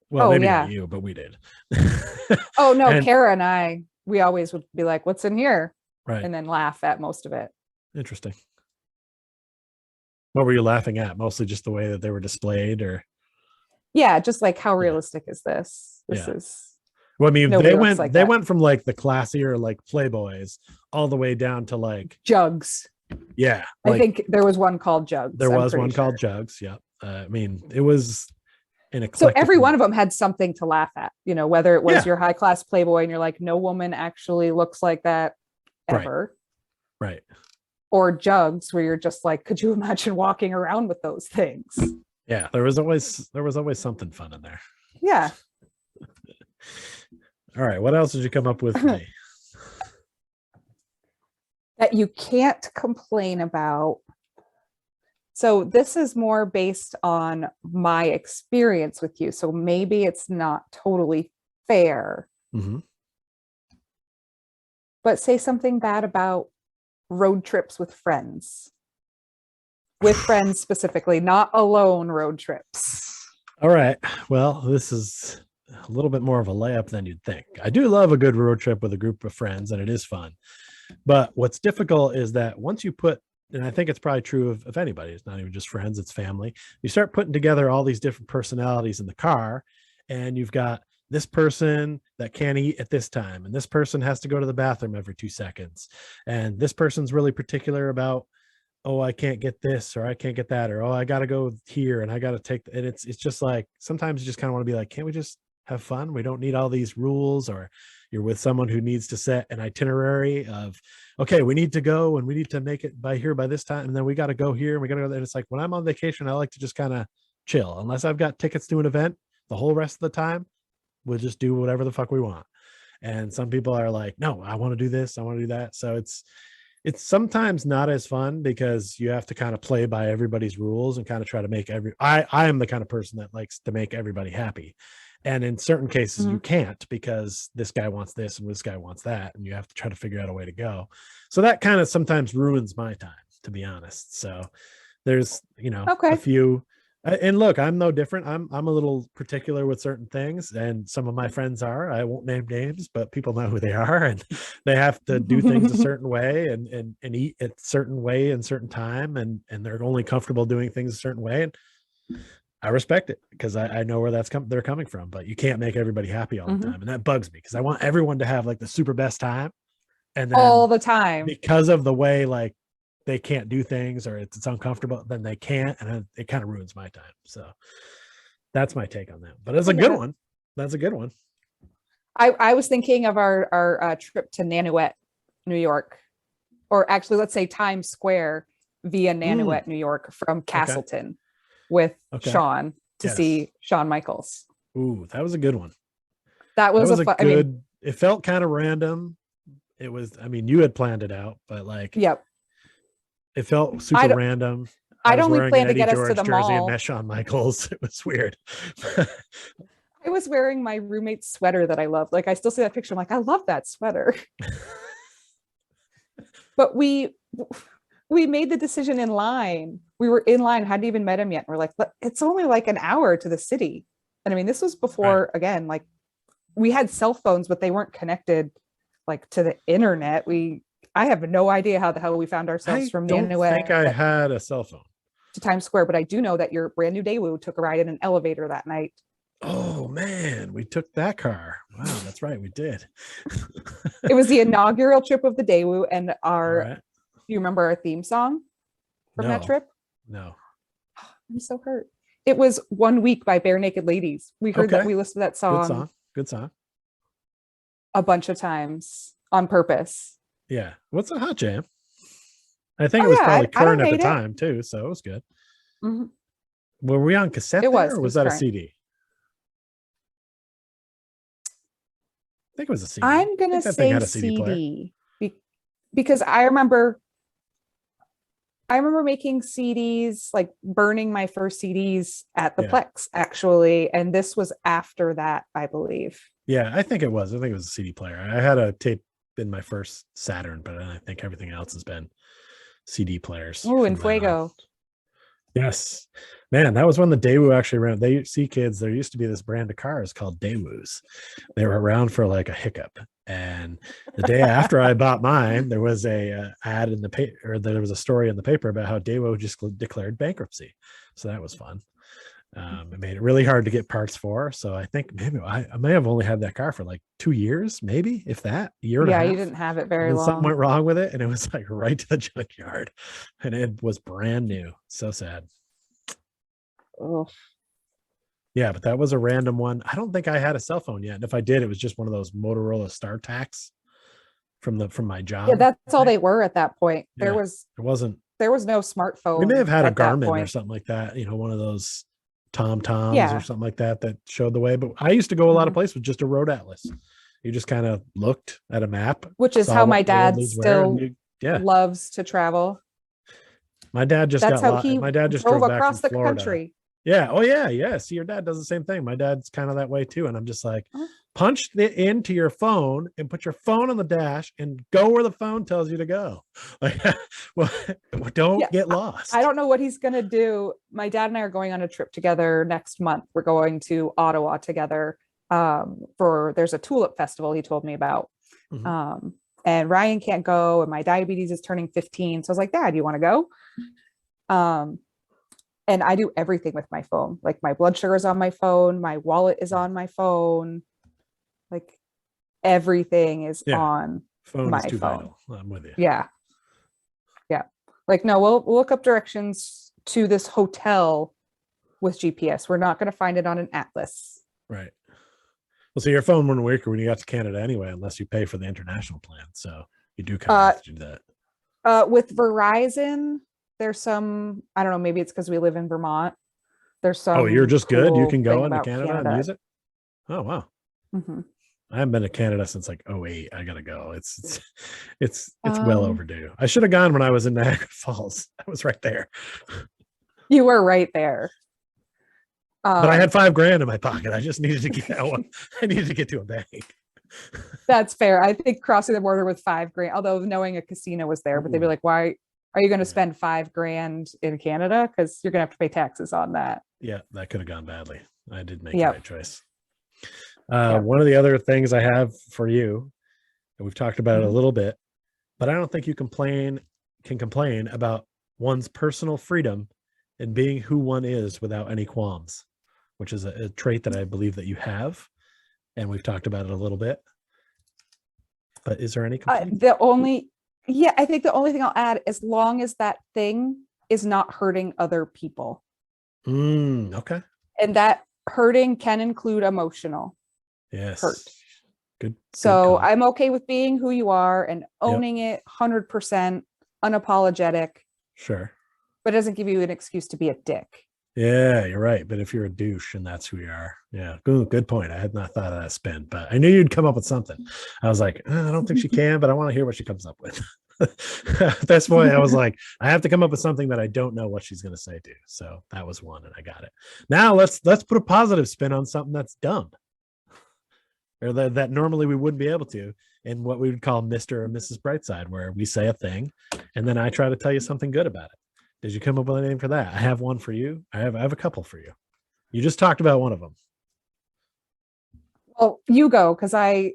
maybe not you, but we did. Oh no, Kara and I, we always would be like, "What's in here?" Right, and then laugh at most of it. Interesting. What were you laughing at? Mostly just the way that they were displayed, or just like how realistic is this? This is. Well, I mean, they went from like the classier like Playboys all the way down to like Jugs. Yeah, I think there was one called Jugs. There was one called Jugs. Yeah, I mean, it was an eclectic. So every one of them had something to laugh at. Whether it was your high class Playboy and you're like, no woman actually looks like that ever. Right. Or Jugs, where you're just like, could you imagine walking around with those things? Yeah, there was always something fun in there. Yeah. All right, what else did you come up with today? That you can't complain about. So this is more based on my experience with you. So maybe it's not totally fair. But say something bad about road trips with friends. With friends specifically, not alone road trips. All right. Well, this is a little bit more of a layup than you'd think. I do love a good road trip with a group of friends, and it is fun. But what's difficult is that once you put, and I think it's probably true of anybody, it's not even just friends, it's family. You start putting together all these different personalities in the car, and you've got this person that can't eat at this time, and this person has to go to the bathroom every 2 seconds. And this person's really particular about, oh, I can't get this, or I can't get that, or, oh, I got to go here and I got to take, and it's just like, sometimes you just kind of want to be like, can't we just have fun? We don't need all these rules. Or you're with someone who needs to set an itinerary of, okay, we need to go and we need to make it by here by this time, and then we got to go here and we got to go there. And it's like, when I'm on vacation, I like to just kind of chill. Unless I've got tickets to an event, the whole rest of the time we'll just do whatever the fuck we want. And some people are like, no, I want to do this, I want to do that. So it's sometimes not as fun because you have to kind of play by everybody's rules and kind of try to make I am the kind of person that likes to make everybody happy. And in certain cases you can't, because this guy wants this and this guy wants that, and you have to try to figure out a way to go. So that kind of sometimes ruins my time, to be honest. So there's, a few, and look, I'm no different. I'm a little particular with certain things, and some of my friends are. I won't name names, but people know who they are, and they have to do things a certain way and eat a certain way in certain time, and they're only comfortable doing things a certain way. And I respect it because I know where they're coming from. But you can't make everybody happy all the time, and that bugs me because I want everyone to have like the super best time, and then all the time, because of the way like they can't do things or it's uncomfortable, then they can't, and it kind of ruins my time. So that's my take on that. But it's a good one. That's a good one. I was thinking of our trip to Nanuet, New York, or actually let's say Times Square via Nanuet, New York, from Castleton with Sean to see Shawn Michaels. Ooh, that was a good one. That was a good, it felt kind of random. It was, I mean, you had planned it out, but like, yep. It felt super random. I'd was only wearing planned an to get Eddie us to George the jersey and mall. met Shawn Michaels. It was weird. I was wearing my roommate's sweater that I loved. Like I still see that picture. I'm like, I love that sweater. But we made the decision in line. We were in line, hadn't even met him yet. We're like, it's only like an hour to the city. And I mean, this was before, again, like we had cell phones, but they weren't connected like to the internet. I have no idea how the hell we found ourselves from I don't think I had a cell phone to Times Square, but I do know that your brand new Daewoo took a ride in an elevator that night. Oh man, we took that car. Wow, that's right, we did. It was the inaugural trip of the Daewoo, and Right. do you remember our theme song from that trip? No. I'm so hurt. It was One Week by Bare Naked Ladies. We heard that, we listened to that song. Good song. A bunch of times on purpose. Yeah. What's a hot jam? I think it was probably current at the time too, so it was good. Mm-hmm. Were we on cassette or was that current. A CD? I think it was a CD. I'm gonna say CD because I remember making CDs, like burning my first CDs at the Plex actually, and this was after that, I believe. Yeah, I think it was. I think it was a CD player. I had a tape in my first Saturn, but I think everything else has been CD players. Oh, and Fuego. Yes, man, that was when the Daewoo actually ran. They see kids. There used to be this brand of cars called Daewoos. They were around for like a hiccup. And the day after I bought mine, there was a ad in the paper, or there was a story in the paper about how Daewoo just declared bankruptcy. So that was fun. It made it really hard to get parts for. So I think maybe I may have only had that car for like 2 years, maybe if that year and a half. Yeah, you didn't have it very long. Something went wrong with it, and it was like right to the junkyard, and it was brand new. So sad. Oh. Yeah, but that was a random one. I don't think I had a cell phone yet, and if I did, it was just one of those Motorola StarTACs from my job. Yeah, that's all they were at that point. Yeah, there wasn't no smartphone. We may have had a Garmin or something like that. You know, one of those TomToms or something like that showed the way. But I used to go a lot of places with just a road atlas. You just kind of looked at a map, which is how my dad still loves to travel. My dad just my dad just drove across the country. Yeah. Oh yeah. Yeah. See, your dad does the same thing. My dad's kind of that way too. And I'm just like, punch into your phone and put your phone on the dash and go where the phone tells you to go. Like, well, don't get lost. I don't know what he's going to do. My dad and I are going on a trip together next month. We're going to Ottawa together there's a tulip festival he told me about. Mm-hmm. And Ryan can't go, and my diabetes is turning 15. So I was like, Dad, you want to go? And I do everything with my phone. Like my blood sugar is on my phone. My wallet is on my phone. Like everything is on my phone. Vital. I'm with you. Yeah. Yeah. Like, no, we'll look up directions to this hotel with GPS. We're not going to find it on an atlas. Right. Well, so your phone wouldn't work when you got to Canada anyway, unless you pay for the international plan. So you do kind of have to do that. With Verizon, there's some, I don't know, maybe it's because we live in Vermont. There's some. Oh, you're just good. You can go into Canada and use it. Oh, wow. Mm-hmm. I haven't been to Canada since like 2008. I gotta go. It's well overdue. I should have gone when I was in Niagara Falls. I was right there. You were right there. But I had $5,000 in my pocket. I just needed to get that one. I needed to get to a bank. That's fair. I think crossing the border with $5,000, although knowing a casino was there, but they'd be like, why are you going to spend $5,000 in Canada? Because you're going to have to pay taxes on that. Yeah, that could have gone badly. I did make the right choice. One of the other things I have for you, and we've talked about it a little bit, but I don't think you can complain about one's personal freedom and being who one is without any qualms, which is a trait that I believe that you have, and we've talked about it a little bit. But is there any complaint? I think the only thing I'll add, as long as that thing is not hurting other people. Okay. And that hurting can include emotional. Yes. Hurt. Good. So I'm okay with being who you are and owning it 100%, unapologetic. Sure. But it doesn't give you an excuse to be a dick. Yeah, you're right. But if you're a douche and that's who you are. Yeah. Good point. I had not thought of that spin, but I knew you'd come up with something. I was like, I don't think she can, but I want to hear what she comes up with. At this point, I was like, I have to come up with something that I don't know what she's going to say to. So that was one, and I got it. Now let's put a positive spin on something that's dumb, or that normally we wouldn't be able to, in what we would call Mr. or Mrs. Brightside, where we say a thing, and then I try to tell you something good about it. Did you come up with a name for that? I have one for you. I have a couple for you. You just talked about one of them. Well, you go, because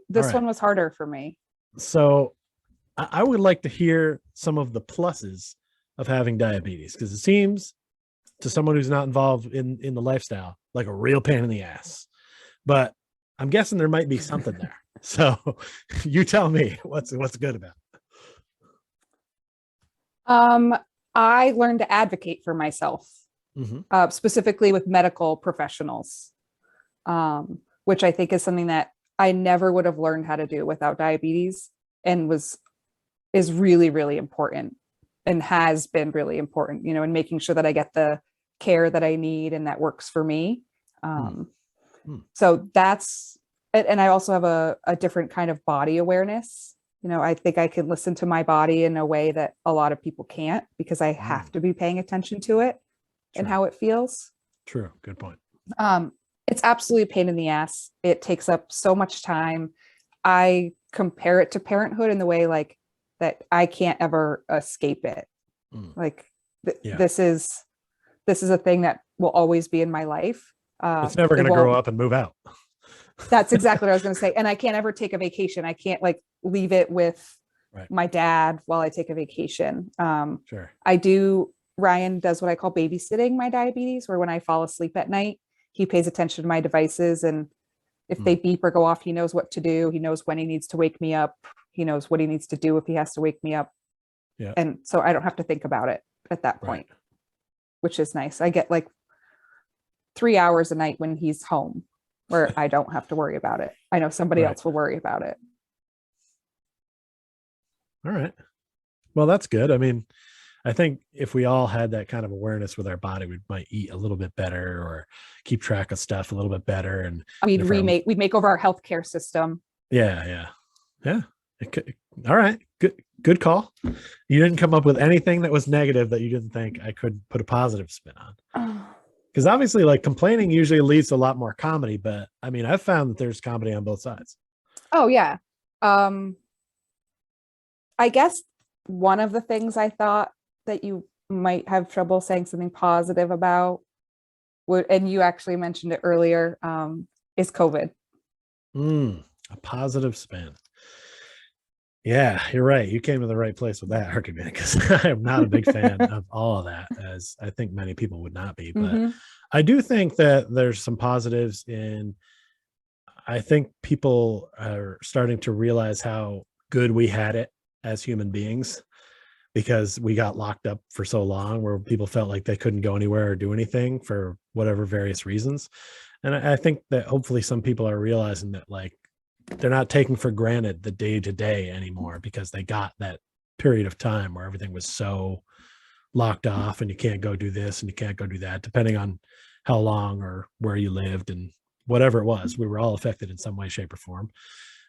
this right. one was harder for me. So I would like to hear some of the pluses of having diabetes, because it seems to someone who's not involved in the lifestyle like a real pain in the ass. But I'm guessing there might be something there. So you tell me what's good about it. I learned to advocate for myself, specifically with medical professionals, which I think is something that I never would have learned how to do without diabetes, and is really, really important, and has been really important, in making sure that I get the care that I need and that works for me. So that's, and I also have a different kind of body awareness. I think I can listen to my body in a way that a lot of people can't, because I have to be paying attention to it and how it feels. True. Good point. It's absolutely a pain in the ass. It takes up so much time. I compare it to parenthood in the way like that I can't ever escape it. Like this is a thing that will always be in my life. It's never going to grow up and move out. That's exactly what I was going to say. And I can't ever take a vacation. I can't like leave it with my dad while I take a vacation. Sure. Ryan does what I call babysitting my diabetes, where when I fall asleep at night, he pays attention to my devices, and if they beep or go off, he knows what to do. He knows when he needs to wake me up. He knows what he needs to do if he has to wake me up. Yeah. And so I don't have to think about it at that point, which is nice. I get like 3 hours a night when he's home where I don't have to worry about it. I know somebody else will worry about it. All right. Well, that's good. I mean, I think if we all had that kind of awareness with our body, we might eat a little bit better or keep track of stuff a little bit better. And we'd make over our healthcare system. Yeah. All right. Good call. You didn't come up with anything that was negative that you didn't think I could put a positive spin on. Because obviously, like, complaining usually leads to a lot more comedy. But I mean, I've found that there's comedy on both sides. Oh, yeah. I guess one of the things I thought that you might have trouble saying something positive about, and you actually mentioned it earlier, is COVID. A positive spin. Yeah, you're right. You came to the right place with that argument, because I'm not a big fan of all of that, as I think many people would not be. But I do think that there's some positives in, I think people are starting to realize how good we had it as human beings, because we got locked up for so long where people felt like they couldn't go anywhere or do anything for whatever various reasons. And I think that hopefully some people are realizing that, like, they're not taking for granted the day to day anymore, because they got that period of time where everything was so locked off and you can't go do this and you can't go do that, depending on how long or where you lived and whatever it was. We were all affected in some way, shape, or form.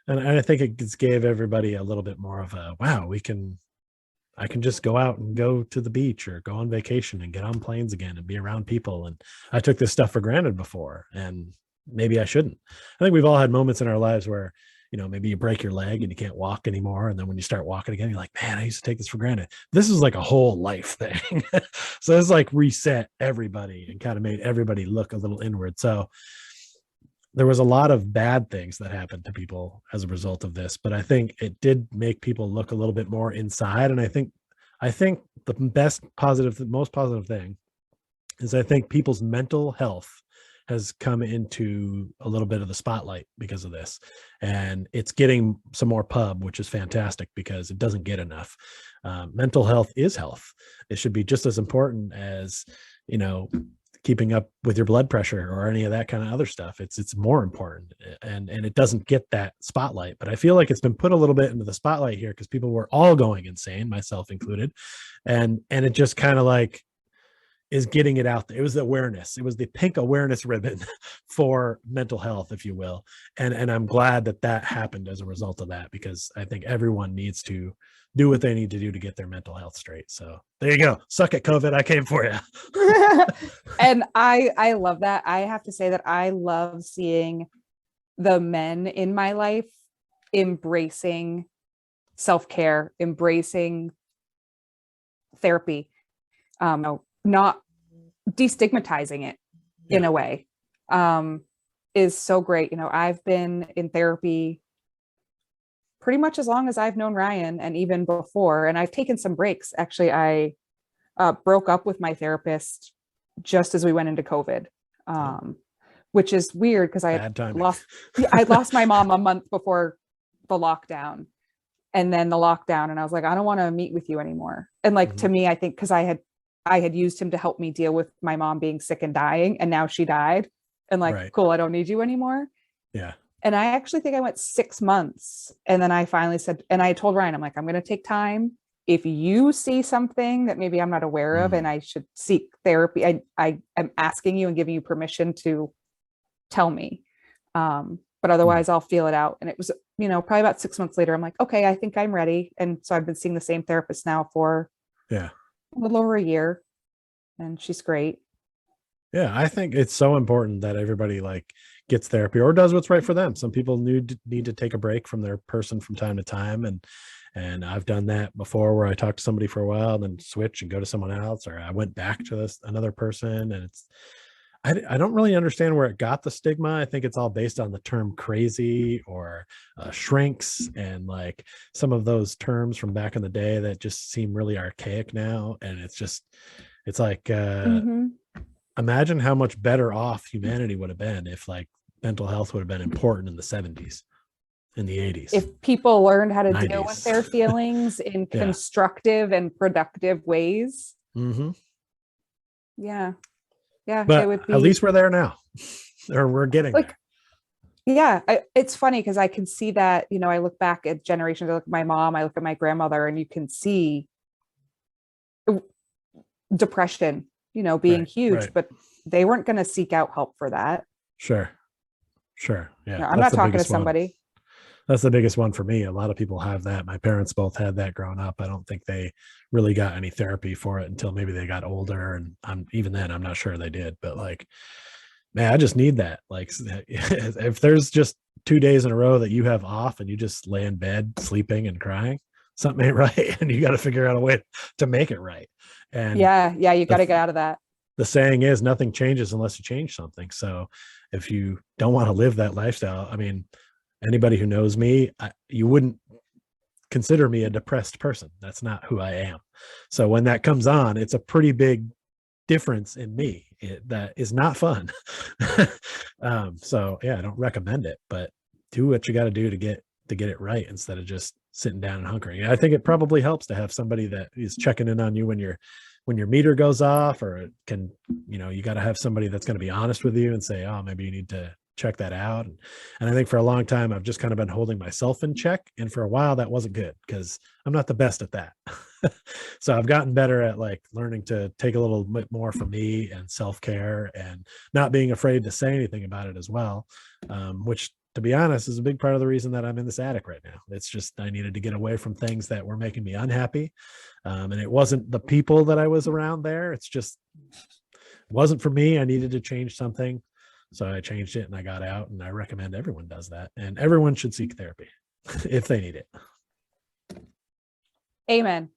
And I think it just gave everybody a little bit more of a, wow, I can just go out and go to the beach or go on vacation and get on planes again and be around people. And I took this stuff for granted before, and maybe I shouldn't. I think we've all had moments in our lives where, maybe you break your leg and you can't walk anymore. And then when you start walking again, you're like, man, I used to take this for granted. This is like a whole life thing. So it's like reset everybody and kind of made everybody look a little inward. So there was a lot of bad things that happened to people as a result of this, but I think it did make people look a little bit more inside. And I think the most positive thing is, I think people's mental health has come into a little bit of the spotlight because of this, and it's getting some more pub, which is fantastic because it doesn't get enough. Mental health is health. It should be just as important as, keeping up with your blood pressure or any of that kind of other stuff. It's more important, and it doesn't get that spotlight, but I feel like it's been put a little bit into the spotlight here because people were all going insane, myself included. And it just kind of like, is getting it out there. It was the awareness. It was the pink awareness ribbon for mental health, if you will. And I'm glad that that happened as a result of that, because I think everyone needs to do what they need to do to get their mental health straight. So there you go. Suck it, COVID. I came for you. And I love that. I have to say that I love seeing the men in my life embracing self-care, embracing therapy, not destigmatizing it in a way, is so great. I've been in therapy pretty much as long as I've known Ryan, and even before, and I've taken some breaks. Actually, I broke up with my therapist just as we went into COVID, which is weird because I lost my mom a month before the lockdown, and then the lockdown, and I was like, I don't want to meet with you anymore. And like, to me, I think because I had used him to help me deal with my mom being sick and dying, and now she died, and like, cool, I don't need you anymore. Yeah. And I actually think I went 6 months, and then I finally said, and I told Ryan, I'm like, I'm going to take time. If you see something that maybe I'm not aware of and I should seek therapy, I am asking you and giving you permission to tell me. But otherwise I'll feel it out. And it was, probably about 6 months later, I'm like, okay, I think I'm ready. And so I've been seeing the same therapist now for a little over a year, and she's great. Yeah. I think it's so important that everybody like gets therapy or does what's right for them. Some people need to take a break from their person from time to time. And I've done that before, where I talked to somebody for a while, and then switch and go to someone else, or I went back to another person. And I don't really understand where it got the stigma. I think it's all based on the term crazy or shrinks, and like some of those terms from back in the day that just seem really archaic now. And it's like, imagine how much better off humanity would have been if like mental health would have been important in the 70s, in the 80s. If people learned how to 90s. deal with their feelings in constructive and productive ways. Yeah. But it would be, at least we're there now, or we're getting there. Yeah. It's funny because I can see that, I look back at generations, I look at my mom, I look at my grandmother, and you can see depression, being huge, but they weren't going to seek out help for that. Sure. Yeah. I'm not talking to somebody. That's the biggest one for me. A lot of people have that. My parents both had that growing up. I don't think they really got any therapy for it until maybe they got older. And even then, I'm not sure they did. But like, man, I just need that. Like, if there's just 2 days in a row that you have off and you just lay in bed sleeping and crying, something ain't right. And you got to figure out a way to make it right. And you got to get out of that. The saying is, nothing changes unless you change something. So if you don't want to live that lifestyle, I mean, anybody who knows me, you wouldn't consider me a depressed person. That's not who I am. So when that comes on, it's a pretty big difference in me. That is not fun. So yeah, I don't recommend it, but do what you got to do to get it right, instead of just sitting down and hunkering. I think it probably helps to have somebody that is checking in on you when your meter goes off, or it can, you got to have somebody that's going to be honest with you and say, oh, maybe you need to check that out. And I think for a long time, I've just kind of been holding myself in check. And for a while that wasn't good, because I'm not the best at that. So I've gotten better at like learning to take a little bit more from me and self-care, and not being afraid to say anything about it as well. Which, to be honest, is a big part of the reason that I'm in this attic right now. It's just, I needed to get away from things that were making me unhappy. And it wasn't the people that I was around there. It's just, it wasn't for me. I needed to change something. So I changed it and I got out, and I recommend everyone does that, and everyone should seek therapy if they need it. Amen.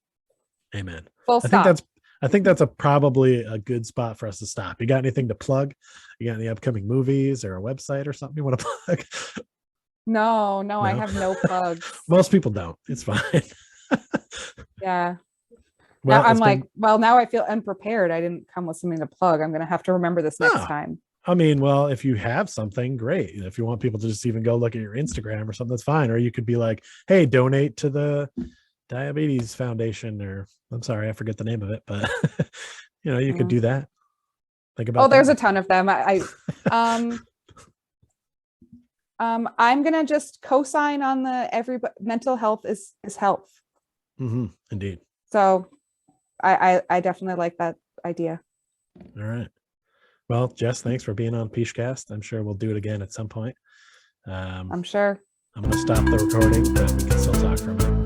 Full stop. I think that's probably a good spot for us to stop. You got anything to plug? You got any upcoming movies or a website or something you want to plug? No, I have no plugs. Most people don't. It's fine. Yeah. Well, now I'm like, now I feel unprepared. I didn't come with something to plug. I'm going to have to remember this next time. I mean, well, if you have something, great. If you want people to just even go look at your Instagram or something, that's fine. Or you could be like, hey, donate to the Diabetes Foundation, or I'm sorry, I forget the name of it, but you could do that. Think about there's a ton of them. I'm going to just co-sign on the mental health is health. Indeed. So I definitely like that idea. All right. Well, Jess, thanks for being on Pichcast. I'm sure we'll do it again at some point. I'm sure. I'm going to stop the recording, but we can still talk for a minute.